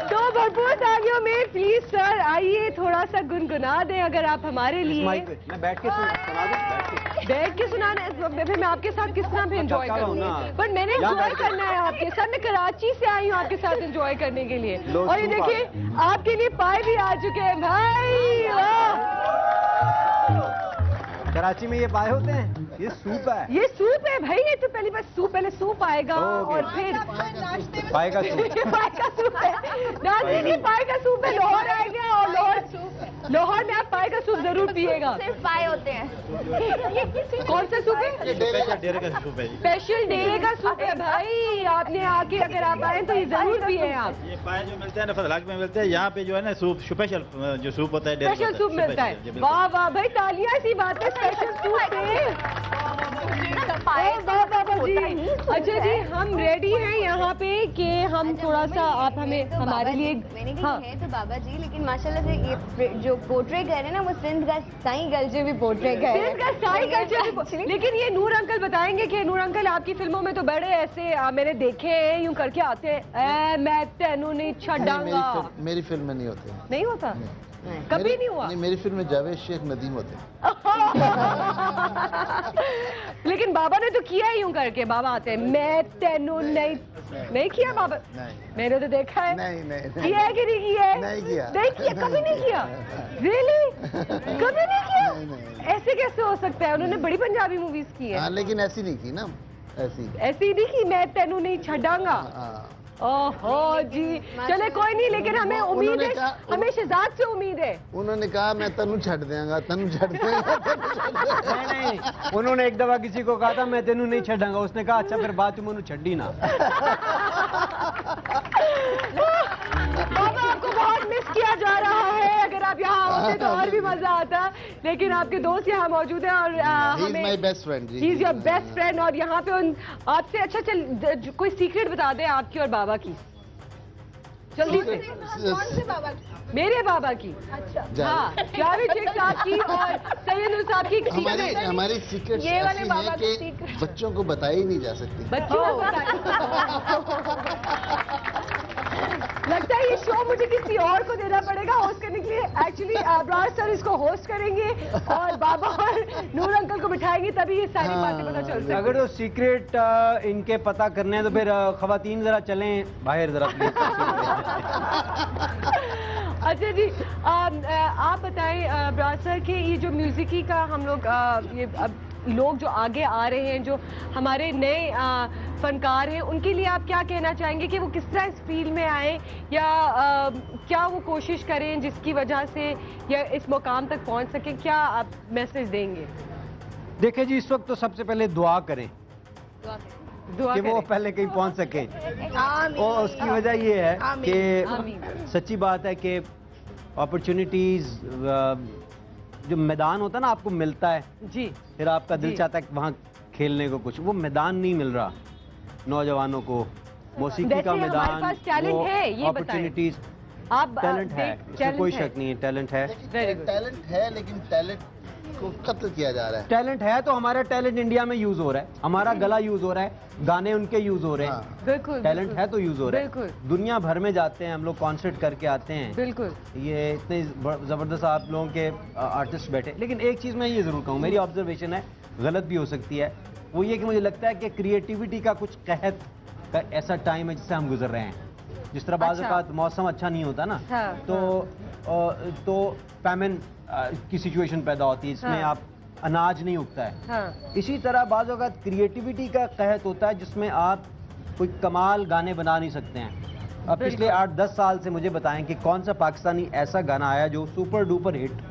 तो भरपूर तालियों में प्लीज सर आइए, थोड़ा सा गुनगुना दें अगर आप हमारे लिए। मैं बैठ के सुना दूं, बैठ के सुनाना, फिर मैं आपके साथ किस तरह एंजॉय करूंगी, बट मैंने एंजॉय करना है आपके साथ। मैं कराची से आई हूँ आपके साथ एंजॉय करने के लिए। और ये देखिए आपके लिए पाए भी आ चुके हैं भाई। कराची में ये पाए होते हैं, ये सूप है। ये सूप है भाई, ये तो पहली बार सूप, पहले सूप आएगा और फिर पाए का सूप। पाए का सूप है नाज़रीन, ये पाए का सूप है। लाहौर आएगा और लाहौर में आप पाए का सूप जरूर पिएगा। सिर्फ पाए होते हैं। कौन सा सूप है? डेरे का सूप है। स्पेशल डेरे का सूप है भाई। आपने आके अगर आप आए तो ये जरूर पिए आप। ये पाए जो मिलते हैं ना फजलाक में मिलते हैं, यहाँ पे जो है ना सूप स्पेशल जो सूप होता है, स्पेशल सूप मिलता है। वाह वाह भाई, तालियां ऐसी बात है स्पेशल सूप पे। अच्छा जी, हम रेडी हैं यहाँ पे कि हम थोड़ा सा आप हमें हमारे लिए। मैंने कही है तो बाबा जी, लेकिन माशाल्लाह से ये जो पोर्ट्रे कर रहे हैं ना, वो सिंध का साई कल्चर भी पोर्ट्रे कर रहे हैं। सिंध का साई कल्चर। लेकिन ये नूर अंकल बताएंगे कि नूर अंकल आपकी फिल्मों में तो बड़े ऐसे मैंने देखे हैं, यूं करके आते हैं, मैं तेनू नहीं छड़ांगा। मेरी फिल्म में नहीं होते। नहीं होता? कभी नहीं हुआ? नहीं, मेरी फिल्म में जावेद शेख नदीम होते हैं। लेकिन बाबा ने तो किया ही यूं करके, बाबा आते हैं मैं तेनू नहीं किया बाबा। मैंने तो देखा है। नहीं किया है कि नहीं किया है? नहीं किया, कभी नहीं किया। रियली? कभी नहीं किया? ऐसे कैसे हो सकता है? उन्होंने बड़ी पंजाबी मूवीज की है। लेकिन ऐसी नहीं की ना, ऐसी नहीं की मैं तेनू नहीं छड़ांगा। ओहो जी, चले कोई नहीं, लेकिन हमें उम्मीद है, हमें शहजाद से उम्मीद है। उन्होंने कहा मैं तनु छड़ देंगा, तनु छड़ देंगा। नहीं, उन्होंने एक दफा किसी को कहा था मैं तेनू नहीं छड़ांगा, उसने कहा अच्छा फिर बात तुम छड़ी ना। बाबा आपको बहुत मिस किया जा रहा है, अगर आप यहाँ होते तो और भी मजा आता, लेकिन आपके दोस्त यहाँ मौजूद हैं और हमें my best friend. He is your best friend. और यहाँ पे आपसे अच्छा चल कोई सीक्रेट बता दें आपकी और बाबा की, जल्दी से। कौन से बाबा की? मेरे बाबा की। अच्छा हाँ, जावेद शेख साहब की और सैयद नूर साहब की। हमारी सीक्रेट ये वाले बाबा कि बच्चों को बताई ही नहीं जा सकती। बच्चों लगता है ये शो मुझे किसी और को देना पड़ेगा होस्ट करने के लिए। एक्चुअली अब्रार सर इसको होस्ट करेंगे और बाबा और नूर अंकल को बिठाएंगे, तभी ये सारी बातें पता चल सकती। अगर तो सीक्रेट इनके पता करने हैं तो फिर खवातीन जरा चलें बाहर जरा। अच्छा जी, आप बताएं अब्रार सर कि ये जो म्यूजिकी का हम लोग ये अब लोग जो आगे आ रहे हैं, जो हमारे नए फनकार हैं, उनके लिए आप क्या कहना चाहेंगे कि वो किस तरह इस फील्ड में आए, या क्या वो कोशिश करें जिसकी वजह से या इस मुकाम तक पहुंच सके? क्या आप मैसेज देंगे? देखिए जी, इस वक्त तो सबसे पहले दुआ करें कि वो पहले कहीं पहुंच सके। और उसकी वजह ये है कि सच्ची बात है कि अपॉर्चुनिटीज जो मैदान होता है ना आपको मिलता है जी, फिर आपका दिल चाहता है वहाँ खेलने को, कुछ वो मैदान नहीं मिल रहा नौजवानों को। मौसीकी का मैदान, अपॉर्चुनिटीज, टैलेंट है, इसमें कोई शक नहीं है, टैलेंट है। टैलेंट है, लेकिन टैलेंट को खत्म किया जा रहा है। टैलेंट है तो हमारा टैलेंट इंडिया में यूज हो रहा है, हमारा गला यूज हो रहा है, गाने उनके यूज हो रहे हैं। बिल्कुल, टैलेंट है तो यूज हो रहा है। दुनिया भर में जाते हैं हम लोग, कॉन्सर्ट करके आते हैं। बिल्कुल, ये इतने जबरदस्त आप लोगों के आर्टिस्ट बैठे। लेकिन एक चीज मैं ये जरूर कहूँ, मेरी ऑब्जर्वेशन है, गलत भी हो सकती है, वो ये कि मुझे लगता है कि क्रिएटिविटी का कुछ कहत का ऐसा टाइम है जिससे हम गुजर रहे हैं। जिस तरह बाज़ औक़ात मौसम अच्छा नहीं होता ना, तो फैमिन की सिचुएशन पैदा होती है, इसमें आप अनाज नहीं उगता है। इसी तरह बाज़ औक़ात क्रिएटिविटी का कहत होता है जिसमें आप कोई कमाल गाने बना नहीं सकते हैं। अब पिछले 8-10 साल से मुझे बताएं कि कौन सा पाकिस्तानी ऐसा गाना आया जो सुपर डुपर हिट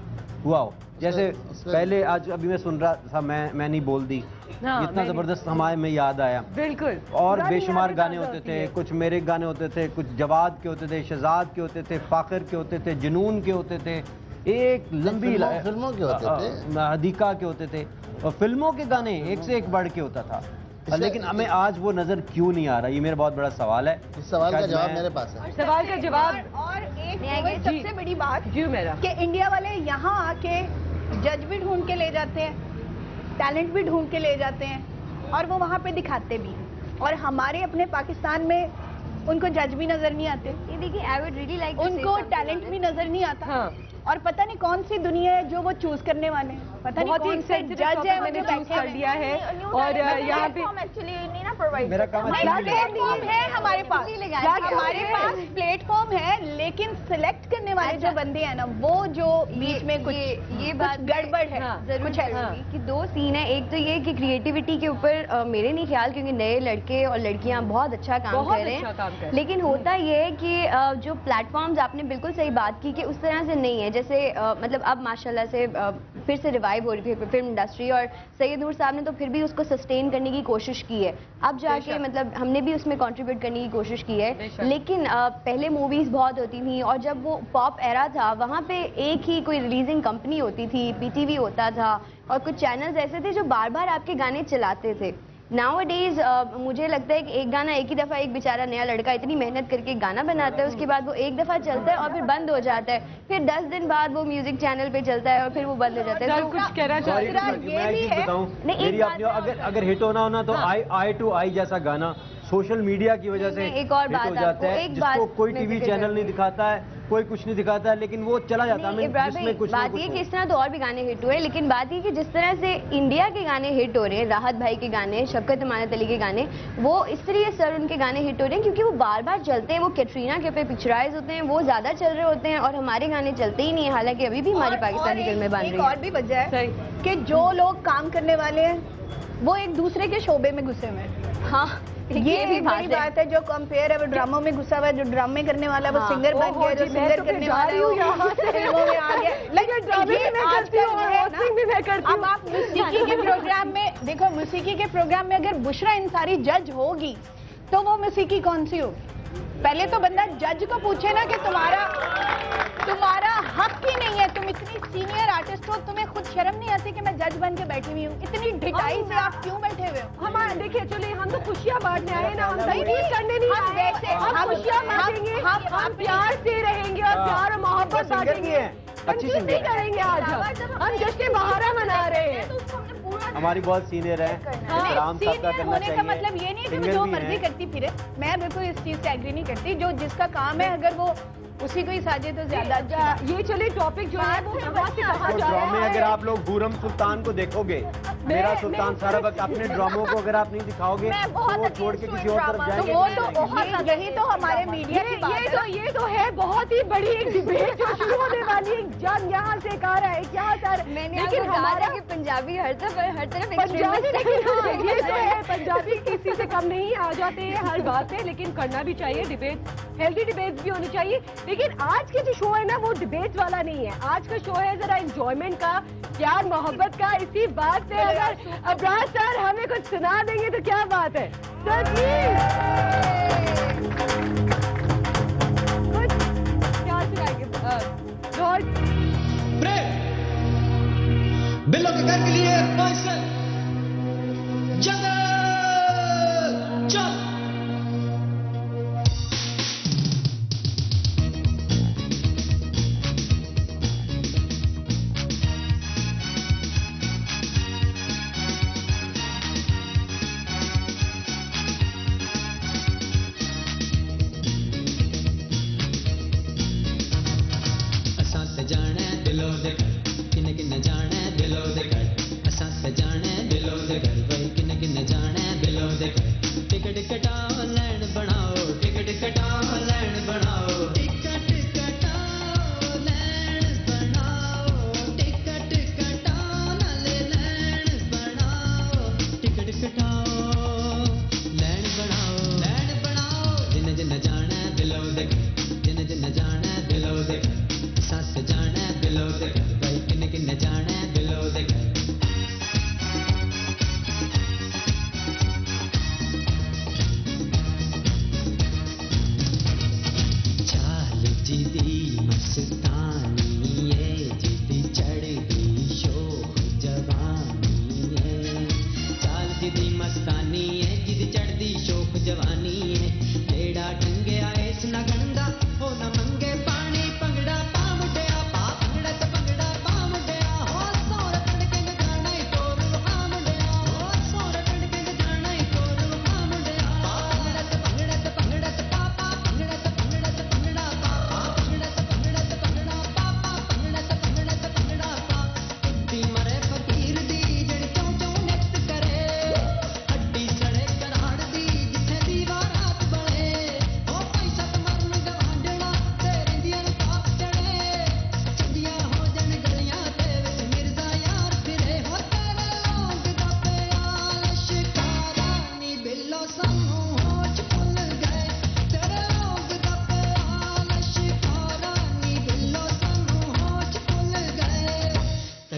हुआ हो। जैसे पहले आज अभी मैं सुन रहा था, मैं नहीं बोल दी, इतना जबरदस्त हमारे में याद आया। बिल्कुल, और बेशुमार गाने होते थे, कुछ मेरे गाने होते थे, कुछ जवाद के होते थे, शहजाद के होते थे, फाखिर के होते थे, जुनून के होते थे, एक लंबी फिल्मों के होते थे, हदीका के होते थे, और फिल्मों के गाने एक से एक बढ़ के होता था। लेकिन हमें आज वो नजर क्यों नहीं आ रहा, ये मेरा बहुत बड़ा सवाल है। इस सवाल का जवाब मेरे पास है। सवाल का जवाब और एक सबसे बड़ी बात जी मेरा कि इंडिया वाले यहाँ आके जज भी ढूंढ के ले जाते हैं, टैलेंट भी ढूंढ के ले जाते हैं, और वो वहाँ पे दिखाते भी। और हमारे अपने पाकिस्तान में उनको जज भी नजर नहीं आते। ये देखिए, आई वुड रियली लाइक उनको टैलेंट भी नजर नहीं आता। हाँ। और पता नहीं कौन सी दुनिया है जो वो चूज करने वाले हैं, पता नहीं कौन से जज है मैंने चूज कर दिया है। और यहाँ पे एक्चुअली नहीं ना प्रोवाइड मेरा काम प्लेटफॉर्म है हमारे पास, हमारे पास प्लेटफॉर्म है, लेकिन सिलेक्ट करने वाले जो बंदे हैं ना, वो जो बीच में कुछ ये बात गड़बड़ है। जरूर है कि दो सीन है। एक तो ये कि क्रिएटिविटी के ऊपर मेरे नहीं ख्याल, क्योंकि नए लड़के और लड़कियां बहुत अच्छा काम कर रहे हैं, लेकिन होता ये है कि जो प्लेटफॉर्म्स, आपने बिल्कुल सही बात की कि उस तरह से नहीं है। जैसे मतलब अब माशाल्लाह से फिर से रिवाइव हो रही है फिल्म इंडस्ट्री, और सैयद नूर साहब ने तो फिर भी उसको सस्टेन करने की कोशिश की है। अब जाके मतलब हमने भी उसमें कंट्रीब्यूट करने की कोशिश की है, लेकिन पहले मूवीज बहुत होती थी, और जब वो पॉप एरा था वहाँ पे एक ही कोई रिलीजिंग कंपनी होती थी, पीटीवी होता था, और कुछ चैनल्स ऐसे थे जो बार बार आपके गाने चलाते थे। नाउअडेज मुझे लगता है कि एक गाना एक ही दफ़ा एक बेचारा नया लड़का इतनी मेहनत करके गाना बनाता है, उसके बाद वो एक दफ़ा चलता है और फिर बंद हो जाता है, फिर 10 दिन बाद वो म्यूजिक चैनल पे चलता है और फिर वो बंद हो जाता है। तो कुछ कहना अगर हिट होना होना तो आई टू आई जैसा गाना सोशल मीडिया की वजह से एक और बात हो जाता है, जिसको कोई टीवी चैनल नहीं दिखाता है, कोई कुछ नहीं दिखाता है, लेकिन वो चला जाता है। जिसमें कुछ बात ये कि इस तरह तो और भी गाने हिट हुए, लेकिन बात ये कि जिस तरह से इंडिया के गाने हिट हो रहे हैं, राहत भाई के गाने, शफकत अमानत अली के गाने, वो इसलिए सर उनके गाने हिट हो रहे हैं क्योंकि वो बार बार चलते हैं, वो कैटरीना के पे पिक्चराइज होते हैं, वो ज्यादा चल रहे होते हैं, और हमारे गाने चलते ही नहीं है। हालांकि अभी भी हमारी पाकिस्तानी फिल्में बन रही हैं। और भी वजह है कि जो लोग काम करने वाले हैं वो एक दूसरे के शोबे में घुसे हुए हैं। हाँ, ये भी बड़ी बात है। जो कंपेयर है वो ड्रामों में घुसा हुआ है, जो ड्रामे करने वाला है वो सिंगर बन गया, जो सिंगर करने वाला है वो फिल्मों में आ गया। लेकिन अब आप मौसीकी के प्रोग्राम में देखो, मौसीकी के प्रोग्राम में अगर बुशरा अंसारी जज होगी तो वो मौसीकी कौन सी होगी? पहले तो बंदा जज को पूछे ना कि तुम्हारा हक ही नहीं है, तुम इतनी सीनियर आर्टिस्ट हो, तुम्हें खुद शर्म नहीं आती कि मैं जज बन के बैठी हुई हूँ? इतनी ढिठाई से आप क्यों बैठे हुए हो? हमारे देखिए, चलिए हम तो खुशियाँ बांटने आए ना, हम सही नहीं करने नहीं आए। हम खुशियाँ बांटेंगे, हम प्यार से रहेंगे और प्यार और मोहब्बत बांटेंगे, कंफ्यूज नहीं करेंगे। आज हम जश्न बहारा मना रहे हैं। हमारी बहुत सीनियर है, सीनियर होने का मतलब ये नहीं है कि मैं जो मर्जी करती फिरे। मैं बिल्कुल इस चीज से एग्री नहीं करती। जो जिसका काम है अगर वो उसी को ही साजे तो ज्यादा अच्छा। ये चले टॉपिक जो है वो कहाँ से कहाँ जा रहा है। अगर आप लोग गुरम सुल्तान को देखोगे, मेरा सुल्तान सारा वक्त, अपने ड्रामों को अगर आप नहीं दिखाओगे तो वो छोड़ के किसी और तरफ जाएंगे। वो तो बहुत, यही तो हमारे मीडिया की बात है। ये तो है बहुत ही बड़ी एक डिबेट जो शुरू होने वाली है। जंग यहाँ से कहा रहा है, यहाँ से। मैंने आपको कहा था कि पंजाबी हर तरफ पंजाबी, लेकिन ये तो है, पंजाबी किसी से कम नहीं आ जाते हैं हर बात पे, लेकिन करना भी चाहिए डिबेट, हेल्दी डिबेट भी होनी चाहिए। लेकिन आज के जो शो है ना वो डिबेट वाला नहीं है। आज का शो है जरा एंजॉयमेंट का, प्यार मोहब्बत का। इसी बात पे अगर अब्रार सर हमें कुछ सुना देंगे तो क्या बात है। सर कुछ क्या सुनाएंगे? बिल्लों के घर के लिए जंगल चल। सस जाना दिलो दे घर, भाई किन्ने किन्ने जाना दिलो दे घर।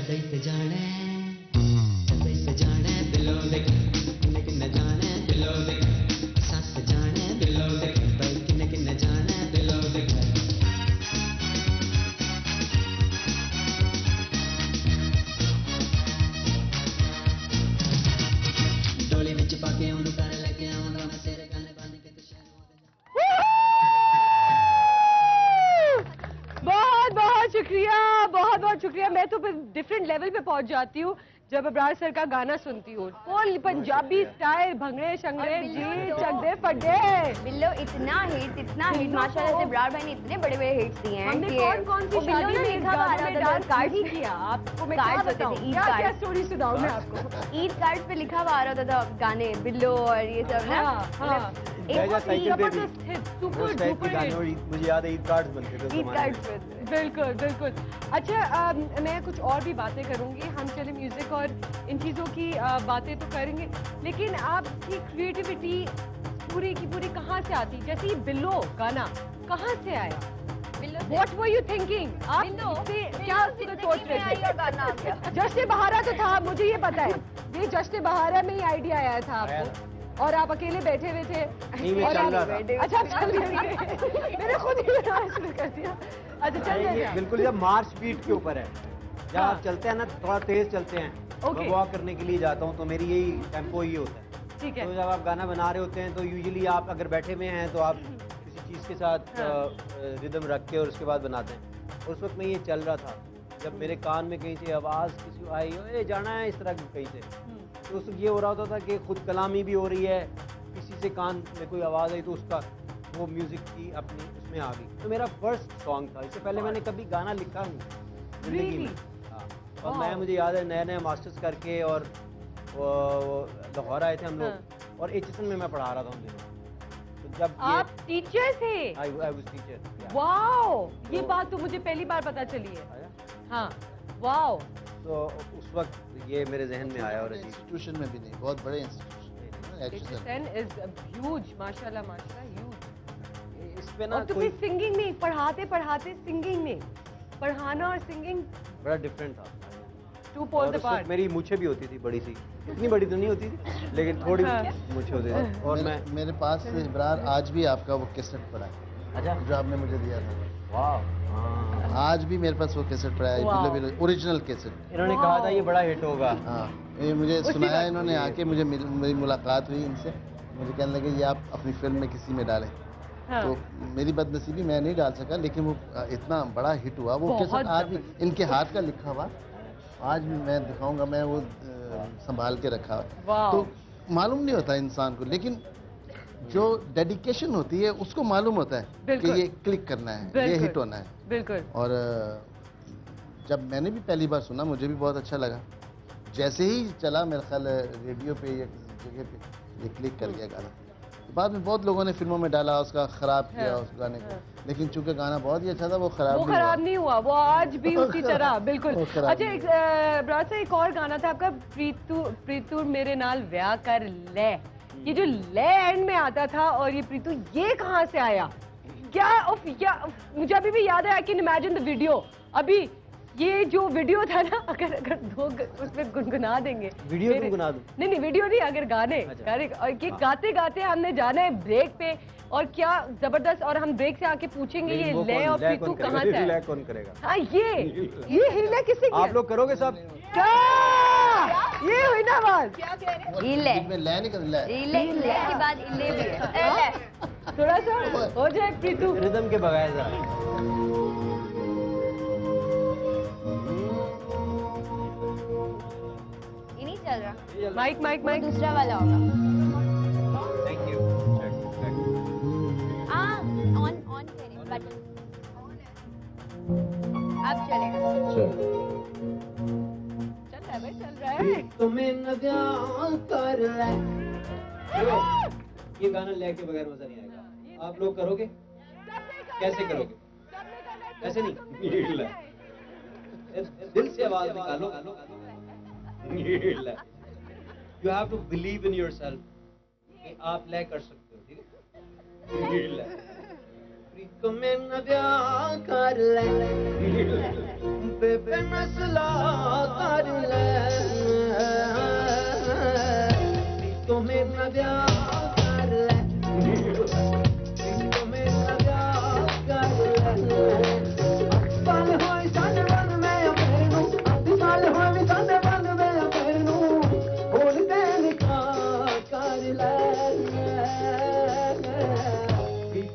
कदई जाने दिलो देख किन्ने किन्ने जाने दिलो देख सत जाने दिलो देख भाई किन्ने किन्ने जाने दिलो देख डोली विच पाके ओनू कर लेके आउंदा मैं तेरे गाने बन के ते बहुत बहुत शुक्रिया, बहुत बहुत शुक्रिया। मैं तो फिर डिफरेंट लेवल पे पहुंच जाती हूँ जब अबरार सर का गाना सुनती हूँ। फुल पंजाबी स्टाइल, भंगड़े शंगड़े जी चकदे फड्डे। बिल्लो इतना हिट माशाल्लाह से अबरार भाई ने इतने बड़े बड़े हिट्स दिए हैं हमने कौन सी शादी में डांस कार्ड ही किया। आपको मैं क्या बताऊं, क्या स्टोरी सुनाऊं मैं आपको। ईद कार्ड पे लिखा हुआ आ रहा था गाने बिल्लो और ये सब ना। मुझे याद है ईद कार्ड बनते थे। ईद कार्ड बिल्कुल बिल्कुल। अच्छा मैं कुछ और भी बातें करूंगी। हम चले म्यूजिक और इन चीजों की बातें तो करेंगे, लेकिन आपकी क्रिएटिविटी पूरी की पूरी कहाँ से आती? जैसे ये बिल्लो गाना कहाँ से आया? What were you thinking? आप क्या सोच रहे थे? जश्न बहारा तो था, मुझे ये पता है। ये जश्न बहारा में ही आइडिया आया था आपको और आप अकेले बैठे हुए थे। अच्छा चल रहे थे। मैंने खुद ही बनाना शुरू कर दिया। अच्छा चल रहे। बिल्कुल जब मार्च बीट के ऊपर है, जब आप चलते हैं ना थोड़ा तेज चलते हैं। मैं वॉक करने के लिए जाता हूँ तो मेरी यही टेम्पो ही होता है। ठीक है। तो जब आप गाना बना रहे होते हैं तो यूजुअली आप अगर बैठे हुए हैं तो आप किसी चीज़ के साथ रिदम रख के और उसके बाद बनाते हैं। उस वक्त में ये चल रहा था जब मेरे कान में कहीं से आवाज़ किसी आई ए जाना है इस तरह कहीं से, तो उस ये हो रहा होता था कि खुद कलामी भी हो रही है, किसी से कान में कोई आवाज़ आई तो उसका वो म्यूज़िक की अपनी उसमें आ गई। तो मेरा फर्स्ट सॉन्ग था, इससे पहले मैंने कभी गाना लिखा नहीं जिंदगी में। और मैं मुझे याद है नया नया मास्टर्स करके और लाहौर आए थे हम लोग और HSN में मैं पढ़ा रहा था उन दिनों। तो जब आप टीचर थे? I was teacher. वाओ, ये बात तो मुझे पहली बार पता चली है। हाँ वाओ। तो उस वक्त ये मेरे जहन में आया। और इंस्टीट्यूशन में भी नहीं, बहुत बड़े इंस्टीट्यूशन इज ह्यूज माशाल्लाह माशाल्लाह ह्यूज। इस पे ना और तो फिर सिंगिंग में पढ़ाते पढ़ाते सिंगिंग में पढ़ाना और सिंगिंग बड़ा डिफरेंट था। Two poles apart. मेरी मूछें भी होती थी बड़ी सी, इतनी बड़ी तो नहीं होती थी लेकिन थोड़ी मूछें होती थी। और मेरे पास इब्रार आज भी आपका वो कैसेट पड़ा है। अच्छा जो आपने मुझे दिया था। वाह। आज भी मेरे पास वो कैसेट पड़ा है, ओरिजिनल कैसेट। इन्होंने कहा था ये बड़ा हिट होगा। हाँ ये मुझे सुनाया इन्होंने आके, मुझे मेरी मुलाकात हुई इनसे, मुझे कहने लगे ये आप अपनी फिल्म में किसी में डालें। हाँ। तो मेरी बदनसीबी मैं नहीं डाल सका, लेकिन वो इतना बड़ा हिट हुआ। वो कैसेट आज भी इनके हाथ का लिखा हुआ, आज भी मैं दिखाऊंगा, मैं वो संभाल के रखा। तो मालूम नहीं होता इंसान को, लेकिन जो डेडिकेशन होती है उसको मालूम होता है कि ये क्लिक करना है, ये हिट होना है। बिल्कुल। और जब मैंने भी पहली बार सुना मुझे भी बहुत अच्छा लगा। जैसे ही चला मेरा ख्याल रेडियो पे या किसी जगह पे ये क्लिक कर गया गाना। बाद में बहुत लोगों ने फिल्मों में डाला, उसका खराब किया उस गाने को, लेकिन चूंकि गाना बहुत ही अच्छा था वो खराब नहीं हुआ, वो आज भी उसी तरह बिल्कुल। अच्छा ब्राज से एक और गाना था आपका, प्रीतू मेरे नाल व्याह कर ले। ये जो ले एंड में आता था और ये प्रीतू, ये कहाँ से आया? क्या मुझे अभी भी याद है। I can imagine the video. अभी ये जो वीडियो था ना, अगर दो उसमें गुनगुना देंगे। वीडियो गुनगुना दूं? नहीं वीडियो नहीं, अगर गाने और ये गाते गाते हमने जाना है ब्रेक पे, और क्या जबरदस्त। और हम ब्रेक से आके पूछेंगे ये ले और प्रीतू कहाँ से है? कौन करेगा? हाँ ये हिले किससे किया? आप लोग करोगे सब? क्या ये हुई ना आवाज? क्या कह रहे हैं? हिले के बाद इले भी है। थोड़ा सा हो जाए प्रीतू रिदम के बगैर। चल रहा माइक दूसरा वाला होगा। Thank you. ऑन करें बटन। अब चलेगा। चल रहा है। तुम्हें नज़र कर ले। ये गाना लेके बगैर मजा नहीं आएगा। आप लोग करोगे? कैसे करोगे? ऐसे नहीं, दिल से आवाज निकालो। You have to believe in yourself कि आप ले कर सकते हो, ठीक है? बेबे मसला कर ले तो मेरा ब्याह कर ले तो मेरा ब्याह कर ले साल होए साल बन में अपनू साल होए साल बन में अपनू बोल के निकाह कर ले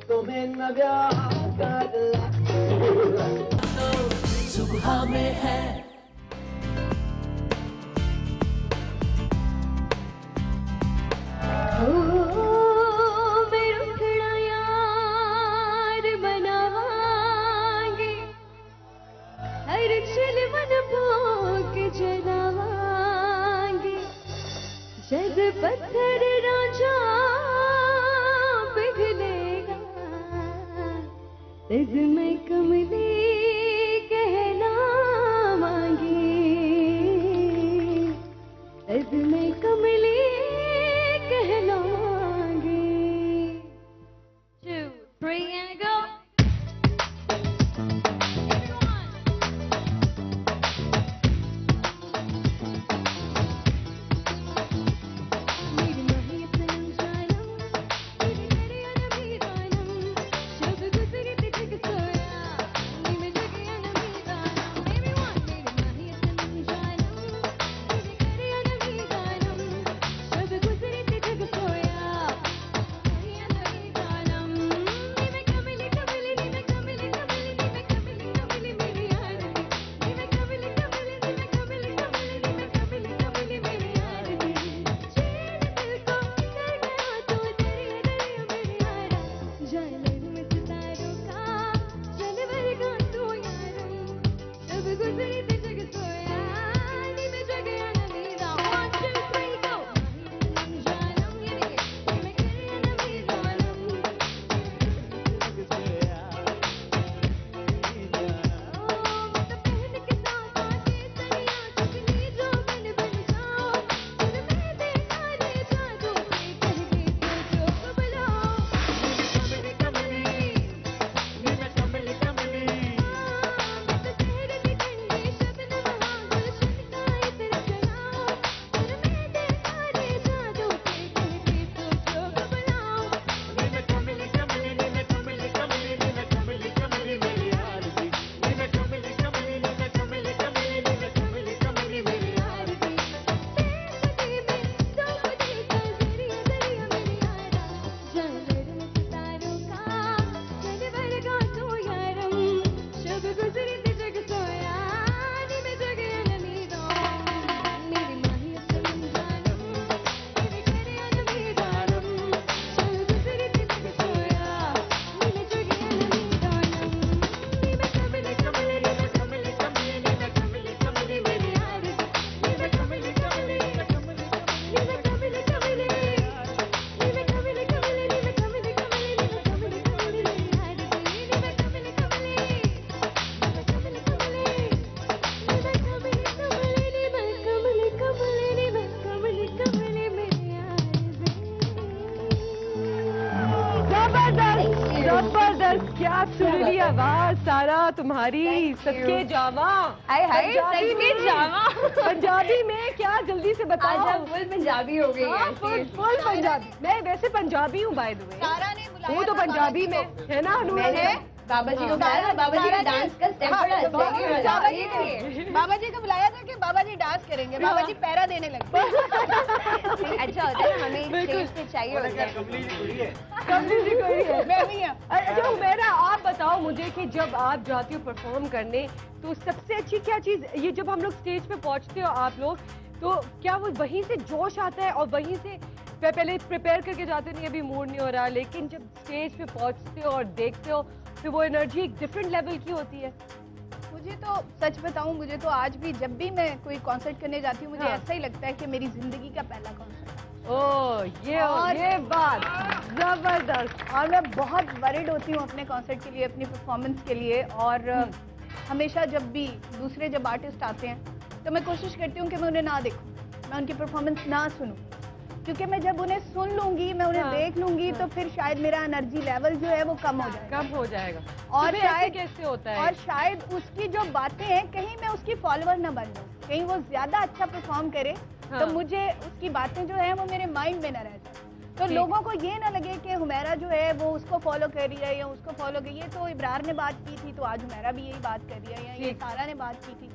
तो मेरा ब्याह कर ले सुबह में है जब पत्थर राजा पिघलेगा तब मैं कमली कहना मांगी तब मैं कमली कहना मांगी 2, 3 and go क्या सुरीली आवाज सारा तुम्हारी सबके जावा पंजाबी में क्या जल्दी से बताओ फुल पंजाबी हो गई है फुल पंजाबी मैं वैसे पंजाबी हूँ बाय द वे वो तो पंजाबी में है ना बाबा जी को बुलाया बाबा जी का डांस का स्टेप बड़ा बाबा जी को बुलाया था कि बाबा जी डांस करेंगे बाबा जी पैरा देने लगे अच्छा होता है हमें स्टेज पे चाहिए होता है कमली जी कोई है मैं भी हूं अच्छा उमेरा आप बताओ मुझे कि जब आप जाती हो परफॉर्म करने तो सबसे अच्छी क्या चीज ये जब हम लोग स्टेज पे पहुंचते हो आप लोग तो क्या वो वहीं से जोश आता है और वहीं से पहले प्रिपेयर करके जाते नहीं अभी मूड नहीं हो रहा लेकिन जब स्टेज पे पहुंचते हो और देखते हो तो वो एनर्जी एक डिफरेंट लेवल की होती है मुझे तो सच बताऊं मुझे तो आज भी जब भी मैं कोई कॉन्सर्ट करने जाती हूँ मुझे ऐसा ही लगता है कि मेरी जिंदगी का पहला कॉन्सर्ट ये बात जबरदस्त और मैं बहुत वरिड होती हूँ अपने कॉन्सर्ट के लिए अपनी परफॉर्मेंस के लिए और हमेशा जब भी दूसरे जब आर्टिस्ट आते हैं तो मैं कोशिश करती हूँ कि मैं उन्हें ना देखूँ मैं उनकी परफॉर्मेंस ना सुनूँ क्योंकि मैं जब उन्हें सुन लूंगी, मैं उन्हें देख लूंगी, तो फिर शायद मेरा एनर्जी लेवल जो है वो कम हो जाएगा। और शायद कैसे होता है, और शायद उसकी जो बातें हैं कहीं मैं उसकी फॉलोअर ना बन जाऊँ, कहीं वो ज्यादा अच्छा परफॉर्म करे तो मुझे उसकी बातें जो है वो मेरे माइंड में ना रह जाए, तो लोगों को ये ना लगे कि हुमैरा जो है वो उसको फॉलो कर रही है या उसको फॉलो कर, ये तो इब्रार ने बात की थी तो आज हुमैरा भी यही बात कर रही है, या ये सारा ने बात की थी,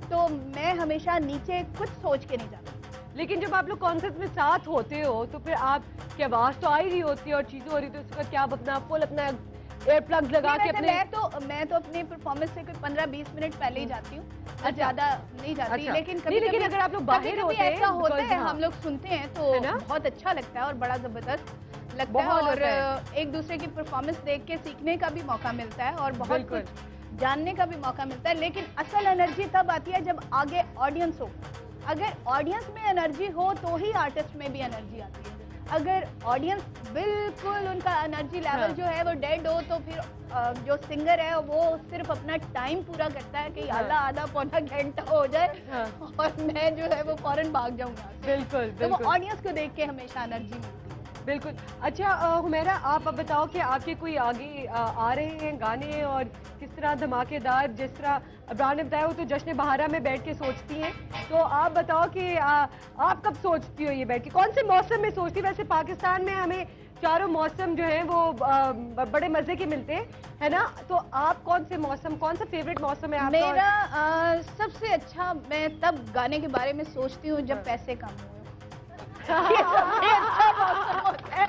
तो मैं हमेशा नीचे कुछ सोच के नहीं जाती। लेकिन जब आप लोग कॉन्सर्ट में साथ होते हो तो फिर आप की आवाज तो आ ही रही होती है और चीजें हो रही थी, उसके बाद क्या अपना फुल अपना एयर प्लग लगा के अपने मैं तो अपने परफॉर्मेंस से कोई 15-20 मिनट पहले ही जाती हूँ, ज्यादा नहीं जाती। लेकिन लेकिन अगर आप लोग बाहर होते हैं, ऐसा होता है, हम लोग सुनते हैं तो बहुत अच्छा लगता है और बड़ा जबरदस्त लगता है, और एक दूसरे की परफॉर्मेंस देख के सीखने का भी मौका मिलता है और बहुत कुछ जानने का भी मौका मिलता है। लेकिन असल एनर्जी तब आती है जब आगे ऑडियंस हो। अगर ऑडियंस में एनर्जी हो तो ही आर्टिस्ट में भी एनर्जी आती है। अगर ऑडियंस बिल्कुल उनका एनर्जी लेवल जो है वो डेड हो तो फिर जो सिंगर है वो सिर्फ अपना टाइम पूरा करता है कि आधा पौना घंटा हो जाए और मैं जो है वो फौरन भाग जाऊंगा। बिल्कुल, तो वो ऑडियंस को देख के हमेशा एनर्जी मिलती है। बिल्कुल। अच्छा हुमैरा, आप अब बताओ कि आपके कोई आगे आ रहे हैं गाने और किस तरह धमाकेदार, जिस तरह इब्रार ने बताया वो तो जश्न बहारा में बैठ के सोचती हैं, तो आप बताओ कि आप कब सोचती हो ये बैठ के, कौन से मौसम में सोचती? वैसे पाकिस्तान में हमें चारों मौसम जो है वो बड़े मजे के मिलते हैं, है ना, तो आप कौन से मौसम, कौन सा फेवरेट मौसम है आपका? मेरा सबसे अच्छा, मैं तब गाने के बारे में सोचती हूँ जब पैसे कम हो। ये सबसे अच्छा मौसम होता है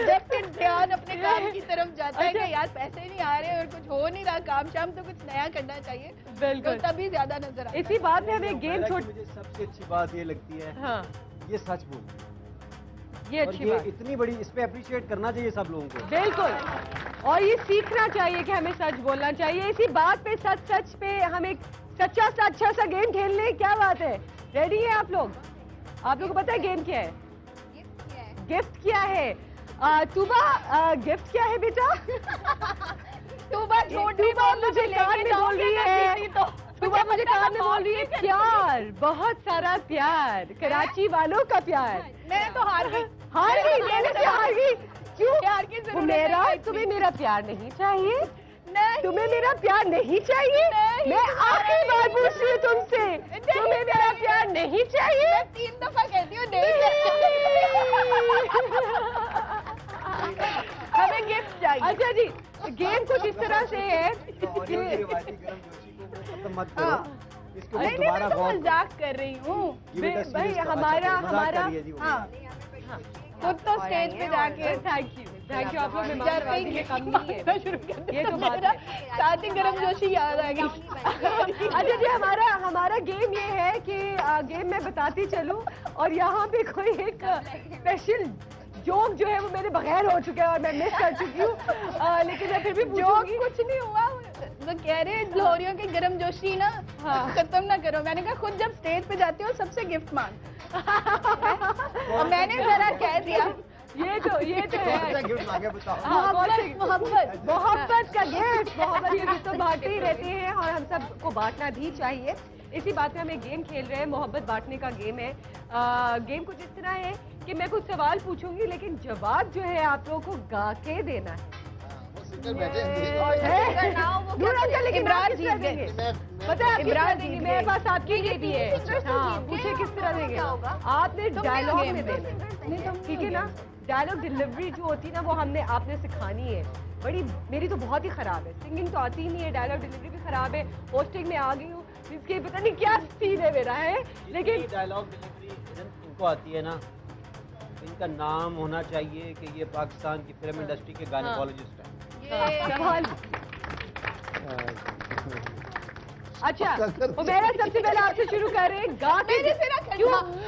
जब फिर ध्यान अपने काम की तरफ जाता है कि यार पैसे नहीं आ रहे और कुछ हो नहीं रहा, काम शाम तो कुछ नया करना चाहिए, बिल्कुल, तो तभी ज्यादा नजर आता है। इसी बात में हमें गेम मुझे सबसे अच्छी बात ये लगती है, ये सच बोलती है, ये अच्छी बात, इतनी बड़ी, इस पे अप्रिशिएट करना चाहिए सब लोगों को। बिल्कुल, और ये सीखना चाहिए कि हमें सच बोलना चाहिए। इसी बात पे, सच पे हम एक सच्चा सा अच्छा सा गेम खेल लें, क्या बात है? रेडी है आप लोग? आप लोगों को पता है गेम क्या है? गिफ्ट क्या है? तूबा, गिफ्ट क्या है बेटा? तूबा मुझे कान में बोल रही है, तूबा मुझे कान में बोल रही है प्यार, बहुत सारा प्यार, कराची वालों का प्यार। मैं तो हार गई, मैंने से हार गई। क्यों? प्यार की जरूरत मेरा, तुम्हें मेरा प्यार नहीं चाहिए? तुम्हें मेरा प्यार नहीं चाहिए? मैं आखिरी बार पूछ रही हूँ तुमसे, तुम्हें मेरा प्यार नहीं चाहिए? मैं 3 दफा कहती हूँ नहीं। हमें गिफ्ट चाहिए। अच्छा जी, गेम कुछ इस तरह से है नहीं, मैं तो मजाक कर रही हूँ भाई, हमारा खुद तो स्टेज पे जाके थैंक यू आप लोग मेहमाननवाजी में कम नहीं है, ये तो बात है, साथ ही गर्मजोशी याद आ गई। अच्छा जी, हमारा गेम ये है कि गेम मैं बताती चलूं और यहाँ पे कोई एक स्पेशल जोक जो है वो मेरे बगैर हो चुका है और मैं मिस कर चुकी हूँ, लेकिन मैं फिर भी पूछूंगी। कुछ नहीं हुआ, वो कह रहे लाहौरियों की गर्मजोशी ना खत्म ना करो। मैंने कहा खुद जब स्टेज पे जाती हो सबसे गिफ्ट मांग और मैंने जरा कह दिया ये तो है मोहब्बत का गिफ्ट, मोहब्बत के गिफ्ट तो बांटते ही रहते हैं और हम सबको बांटना भी चाहिए। इसी बात में हमें गेम खेल रहे हैं, मोहब्बत बांटने का गेम है। गेम कुछ इस तरह है कि मैं कुछ सवाल पूछूंगी लेकिन जवाब जो है आप लोगों को गा के देना है। मेरे पास आपके लिए भी है, पूछे किस तरह देंगे? आपने डायलॉग में देना, ठीक है ना? डायलॉग डिलीवरी जो होती है ना वो आपने सिखानी है। बड़ी मेरी तो बहुत ही खराब है, सिंगिंग तो आती ही नहीं है, डायलॉग डिलीवरी भी खराब है। होस्टिंग में आ गई हूँ जिसके पता नहीं क्या सीन है मेरा है, लेकिन डायलॉग डिलीवरी इनको आती है ना, इनका नाम होना चाहिए कि ये पाकिस्तान की फिल्म इंडस्ट्री के गायनेकोलॉजिस्ट हैं। अच्छा, मेरा सबसे पहले आपसे शुरू कर रहे हैं गा के।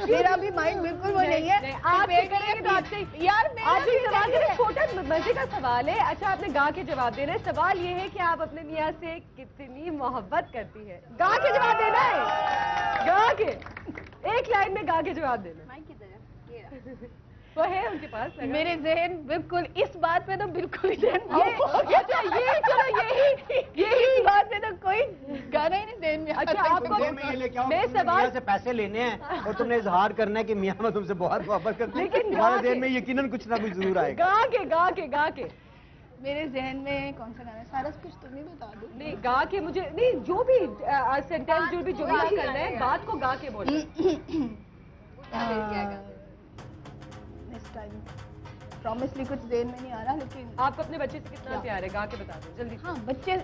मेरा भी माइंड बिल्कुल वो नहीं है, आप करेंगे तो आपसे यार सवाल छोटा मजे का सवाल है। अच्छा, आपने गा के जवाब देना है। सवाल ये है कि आप अपने मियाँ से कितनी मोहब्बत करती है? गा के जवाब देना है, गा के, एक लाइन में गा के जवाब देना। वो है उनके पास लगा। मेरे जहन बिल्कुल इस बात पे तो बिल्कुल ही जहन यही इस बात पे तो कोई गाना ही नहीं जहन में। अच्छा आपको मैं सवाल से पैसे लेने हैं और तुमने इजहार करना है कि मियां मैं तुमसे बहुत मोहब्बत करती हूँ, लेकिन तुम्हारे जहन में यकीनन कुछ ना कुछ जरूर आएगा। गा के मेरे जहन में कौन सा गाना है? सारा कुछ तुम ही बता दो। नहीं गा के मुझे नहीं, जो भी सेंटेंस जो भी करना है बात को गा के बोलो। नेक्स्ट टाइम प्रॉमिसली कुछ देर में नहीं आ रहा, लेकिन आपको अपने बच्चे से कितना प्यार है गा के बता दो जल्दी। हाँ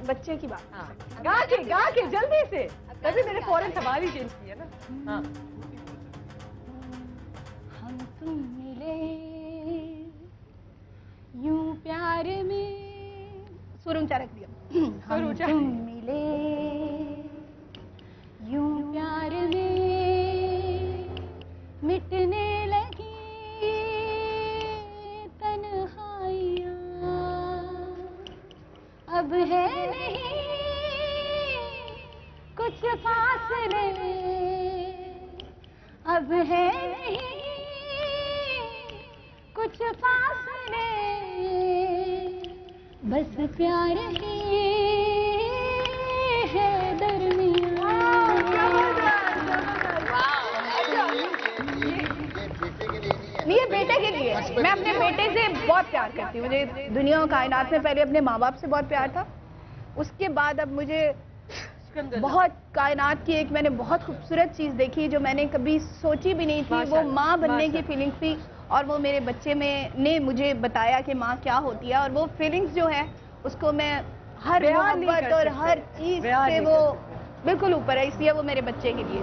बच्चे की बात। हाँ गा के जल्दी से, तभी मैंने फौरन सवाल ही चेंज किया ना। हाँ हम तुम मिले यूं प्यार में, सुर ऊंचा रख दिया। हम तुम मिले यूं प्यार में, मिटने लगी तन्हाइयाँ, अब है नहीं कुछ फासले, अब है नहीं कुछ फासले, बस प्यार ही है दरमियाँ। नहीं ये बेटे के लिए, मैं अपने बेटे से बहुत प्यार करती हूँ। मुझे दुनिया और कायनात में पहले अपने माँ बाप से बहुत प्यार था, उसके बाद अब मुझे बहुत कायनात की एक मैंने बहुत खूबसूरत चीज़ देखी जो मैंने कभी सोची भी नहीं थी। वो माँ बनने की फीलिंग्स थी और वो मेरे बच्चे में ने मुझे बताया कि माँ क्या होती है, और वो फीलिंग्स जो है उसको मैं हर मोहब्बत और हर चीज़ से वो बिल्कुल ऊपर है, इसलिए वो मेरे बच्चे के लिए।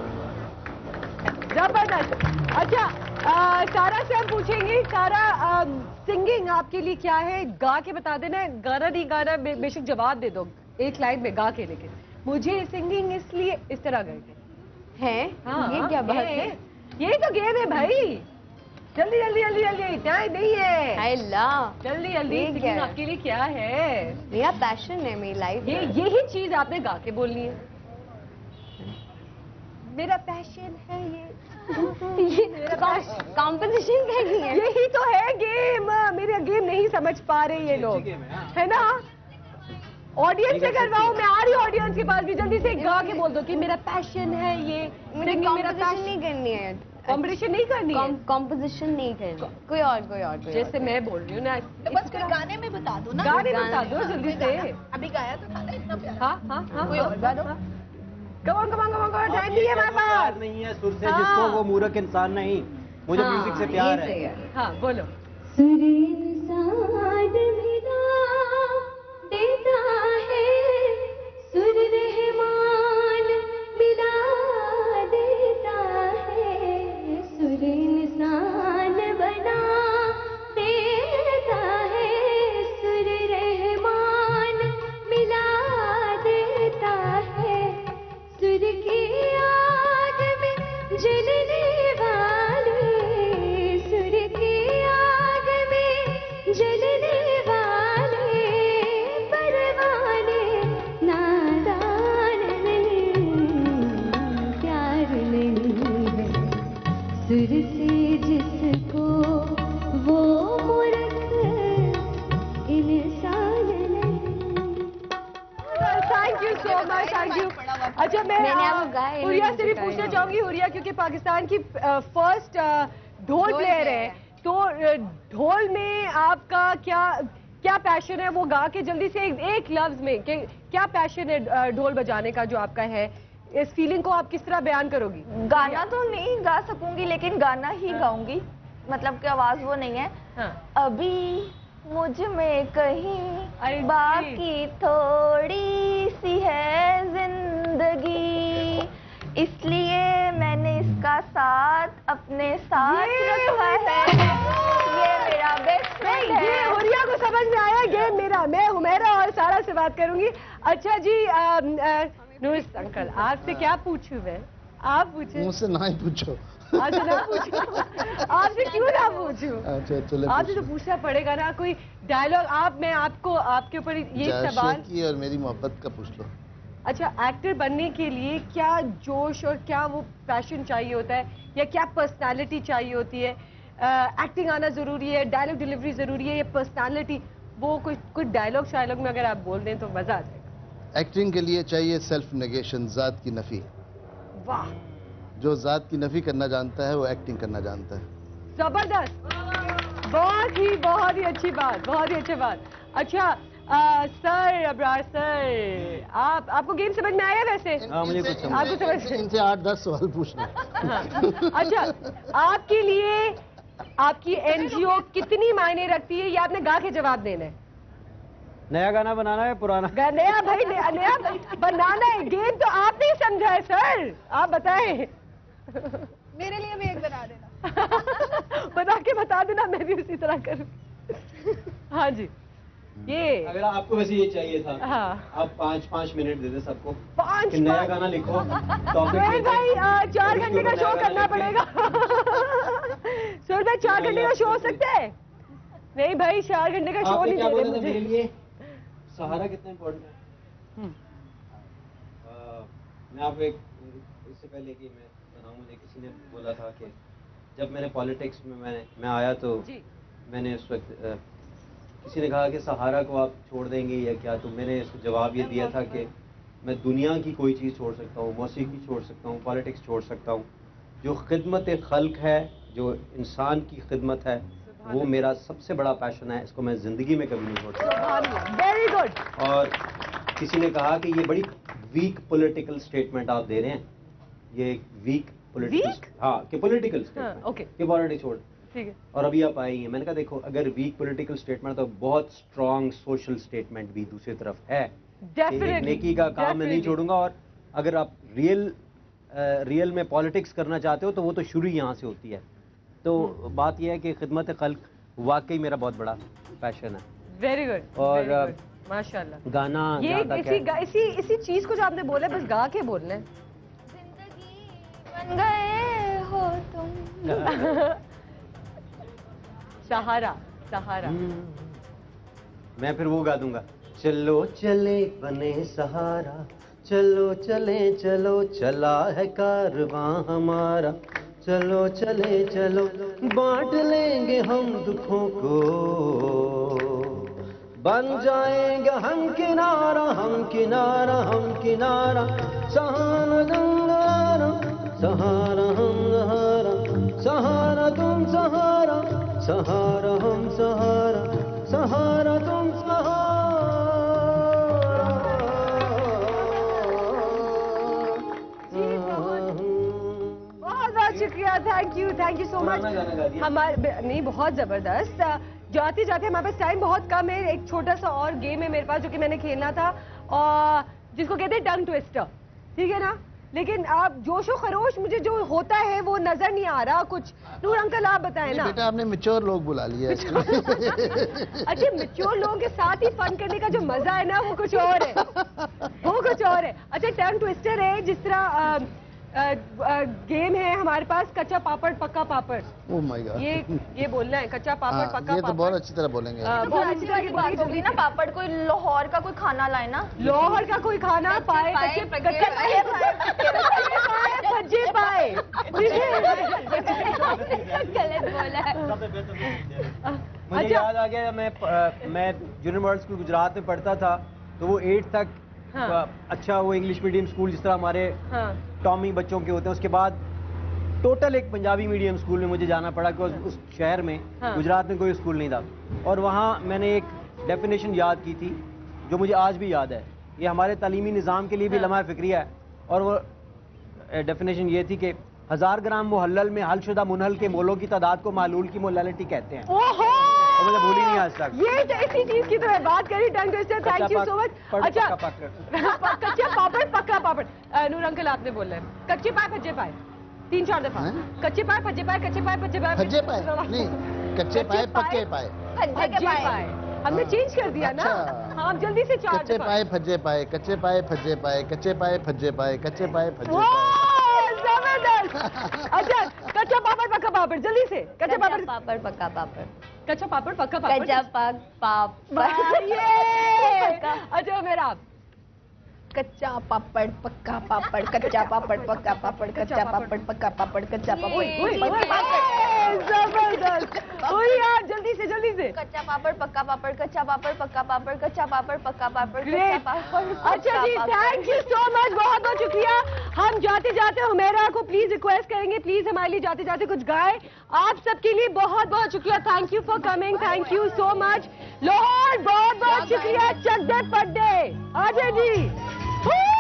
जबरदस्त। अच्छा सारा से हम पूछेंगे, सारा सिंगिंग आपके लिए क्या है? गा के बता देना, गाना नहीं गाना बेशक जवाब दे दो एक लाइन में गा के, लेकिन मुझे सिंगिंग इसलिए इस तरह गए है। हाँ, ये क्या बात है? यही तो गेम है भाई। जल्दी जल्दी जल्दी जल्दी, टाइम नहीं है। जल्दी जल्दी, सिंगिंग आपके लिए क्या है? मेरा पैशन है, मेरी लाइफ। यही चीज आपने गा के बोलनी है। मेरा पैशन है ये कॉम्पोजिशन कहीं है। यही तो है गेम। मेरा गेम नहीं समझ पा रहे ये लोग, है ना? ऑडियंस से करवाओ, मैं आ रही हूँ ऑडियंस के पास भी। जल्दी से गा के बोल दो कि मेरा पैशन है ये। मेरा कॉम्पोजिशन नहीं करनी है, कॉम्पिटिशन नहीं करनी है, कॉम्पोजिशन नहीं करनी, कोई और जैसे मैं बोल रही हूँ ना, तो बस कोई गाने में बता दो ना। गाने बता दो जल्दी से। अभी गाया तो था ना इतना प्यारा। हाँ कोई और गा दो। कमान टाइम नहीं है हमारे पास। नहीं है सुर से जिसको वो मूर्ख इंसान नहीं, मुझे म्यूजिक से प्यार है। हाँ बोलो। देता है सुर रहमान मिला देता है, सुर इंसान बना देता है, सुर रहमान मिला देता है, सुर की आग में जलने वाले, सुर की आग में जलने वाले परवाने नादान नहीं, प्यार नहीं है सुर से जिसको वो मूर्ख इंसान नहीं। Thank you so much, thank you. अच्छा मैं हुरिया से भी पूछना चाहूंगी, हुरिया क्योंकि पाकिस्तान की फर्स्ट ढोल प्लेयर है, तो ढोल में आपका क्या पैशन है? वो गा के जल्दी से एक लफ्ज में क्या पैशन है ढोल बजाने का जो आपका है? इस फीलिंग को आप किस तरह बयान करोगी? गाना तो नहीं गा सकूंगी, लेकिन गाना ही गाऊंगी, मतलब कि आवाज वो नहीं है। अभी मुझ में कहीं बाकी थोड़ी सी है जिंदगी, इसलिए मैंने इसका साथ अपने साथ रखा है। ये मेरा बेस्ट फ्रेंड है। ये हुरिया को समझ में आया, गेम मेरा, मैं हुमैरा और सारा से बात करूंगी। अच्छा जी नूस अंकल, आपसे क्या पूछूं मैं? आप पूछे। मुझसे ना ही पूछो। आपसे ना पूछूं? आपसे क्यों ना पूछूं? अच्छा चलो, आपसे तो पूछना पड़ेगा ना, कोई डायलॉग। मैं आपको आपके ऊपर ये सवाल की और मेरी मोहब्बत का पूछ लो। अच्छा, एक्टर बनने के लिए क्या जोश और क्या वो पैशन चाहिए होता है, या क्या पर्सनालिटी चाहिए होती है? एक्टिंग आना जरूरी है, डायलॉग डिलीवरी जरूरी है, ये पर्सनालिटी, वो कोई डायलॉग शायलॉग में अगर आप बोल दें तो मजा आ जाएगा। एक्टिंग के लिए चाहिए सेल्फ नेगेशन, जात की नफी। वाह, जो जात की नफी करना जानता है वो एक्टिंग करना जानता है। जबरदस्त, बहुत ही अच्छी बात, बहुत ही अच्छी बात। अच्छा सर, अब्रार सर, आपको गेम समझ में आया वैसे? हाँ, मुझे कुछ समझ आपको समझ इनसे 8-10 सवाल पूछना। अच्छा, आपके लिए आपकी एनजीओ कितनी मायने रखती है, ये आपने गा के जवाब देना है। नया गाना बनाना है पुराना? नया भाई, नया बनाना है। गेम तो आप नहीं समझा है सर, आप बताएं। मेरे लिए भी एक बना देना। बना के बता देना, मैं भी उसी तरह करूँ। हाँ जी, ये अगर आपको वैसे ये चाहिए था, हाँ, आप 5 मिनट दे दे सबको, 5 नया गाना लिखो। नहीं भाई, 4 घंटे का शो करना पड़ेगा। सर भाई 4 घंटे का शो हो सकता है? नहीं भाई, 4 घंटे का शो नहीं दे रहे मुझे। मेरे लिए सहारा कितना इम्पोर्टेंट है। मैं आपको एक, इससे पहले कि मैं बनाऊं, मुझे किसी ने बोला था कि जब मैंने पॉलिटिक्स में मैं आया तो मैंने उस वक्त किसी ने कहा कि सहारा को आप छोड़ देंगे या क्या, तो मैंने इसको जवाब ये दिया था कि मैं दुनिया की कोई चीज़ छोड़ सकता हूँ, मौसीकी छोड़ सकता हूँ, पॉलिटिक्स छोड़ सकता हूँ, जो खिदमत खल्क है, जो इंसान की खिदमत है, वो मेरा सबसे बड़ा पैशन है। इसको मैं ज़िंदगी में कभी नहीं छोड़ सकता। Very good. और किसी ने कहा कि ये बड़ी वीक पॉलिटिकल स्टेटमेंट आप दे रहे हैं, ये वीक पॉलिटिकल, हाँ, कि पॉलिटिकल स्टेटमेंट, ओके, कि पॉलिटिक्स छोड़, ठीक है। और अभी आप आई हैं। मैंने कहा देखो, अगर वीक पॉलिटिकल स्टेटमेंट तो बहुत स्ट्रॉन्ग सोशल स्टेटमेंट भी दूसरी तरफ है। नेकी का काम मैं नहीं छोड़ूंगा, और अगर आप रियल में पॉलिटिक्स करना चाहते हो तो वो तो शुरू यहाँ से होती है। तो बात यह है कि खिदमत खल्क वाकई मेरा बहुत बड़ा पैशन है। Very good. और माशाल्लाह, गाना ये इसी चीज को जो आपने बोला बस गा के बोलना है। बन गए हो तुम। सहारा, सहारा। मैं फिर वो गा दूंगा, चलो चले बने सहारा, चलो चले चलो चला है कारवां हमारा, चलो चले चलो बांट लेंगे हम दुखों को, बन जाएंगे हम किनारा, हम किनारा, हम किनारा, सहारा गंगारा, सहारा हम सहारा, सहारा तुम सहारा, सहारा हम सहारा, सहारा तुम सहारा। बहुत शुक्रिया, थैंक यू सो मच। हमारे नहीं, बहुत जबरदस्त। जाते जाते हमारे पास टाइम बहुत कम है, एक छोटा सा और गेम है मेरे पास जो कि मैंने खेलना था, और जिसको कहते हैं टंग ट्विस्टर, ठीक है ना? लेकिन आप जोशो खरोश मुझे जो होता है वो नजर नहीं आ रहा कुछ। नूर अंकल आप बताएं ना। बेटा आपने मैच्योर लोग बुला लिया। अच्छा, मैच्योर लोगों के साथ ही फन करने का जो मजा है ना वो कुछ और है, वो कुछ और है। अच्छा, टंग ट्विस्टर है, जिस तरह गेम है हमारे पास कच्चा पापड़ पक्का पापड़। ओह माय गॉड, ये बोलना है कच्चा पापड़ पक्का पापड़। ये तो बहुत अच्छी तरह बोलेंगे। बहुत अच्छी तरह की बात होगी ना। पापड़ कोई लाहौर का कोई खाना लाए ना, लाहौर का कोई खाना पाए, कच्चे भज्जे पाए। गलत बोला है। मुझे याद आ गया, मैं जूनियर मॉडल स्कूल गुजरात में पढ़ता था, तो वो 8 तक अच्छा वो इंग्लिश मीडियम स्कूल जिस तरह हमारे टॉमी बच्चों के होते हैं, उसके बाद टोटल एक पंजाबी मीडियम स्कूल में मुझे जाना पड़ा, क्योंकि उस शहर में गुजरात में कोई स्कूल नहीं था। और वहाँ मैंने एक डेफिनेशन याद की थी जो मुझे आज भी याद है। ये हमारे तालीमी निज़ाम के लिए भी लम्हा फ़िक्रिया है। और वो डेफिनेशन ये थी कि 1000 ग्राम मुहल्लल में हलशुदा मुनहल के मोलों की तादाद को मालूल की मोलालिटी कहते हैं। और मुझे भूली नहीं आज तक। ये इसी चीज की तो मैं बात करी, tongue twister. Thank you so much. अच्छा, कच्चा पापड़ पक्का पापड़। नूर अंकल आपने बोला है कच्चे पाए भज्जे पाए 3-4 दफा। कच्चे पाए भज्जे पाए, कच्चे पाए भज्जे पाए, भज्जे पाए नहीं, कच्चे पाए पक्के पाए, भज्जे पाए। हमने चेंज कर दिया ना। हाँ, जल्दी से 4 कच्चे पाए भज्जे पाए, कच्चे पाए भज्जे पाए, कच्चे पाए भज्जे पाए, कच्चे पाए भज्जे पाए। जबरदस्त। अच्छा, कच्चा पापड़ पक्का पापड़, जल्दी से। कच्चा पापड़ पक्का पापड़, कच्चा पापड़ पक्का पापड़, कच्चा पापड़। अच्छा, मेरा आप। कच्चा पापड़ पक्का पापड़, कच्चा पापड़ पक्का पापड़, कच्चा पापड़ पक्का पापड़, कच्चा पापड़। जबरदस्त। बोलिए आप जल्दी से जल्दी से। कच्चा पापड़ पक्का पापड़, कच्चा पापड़ पक्का पापड़, कच्चा पापड़ पक्का पापड़, कच्चा पापड़। अच्छा जी, थैंक यू सो मच, बहुत बहुत शुक्रिया। हम जाते जाते हुमैरा को प्लीज रिक्वेस्ट करेंगे, प्लीज हमारे लिए जाते जाते कुछ गाए। आप सबके लिए बहुत बहुत शुक्रिया। Thank you for coming, thank you so much. Lahore बहुत बहुत शुक्रिया। चक दे पट दे, आ जाए जी।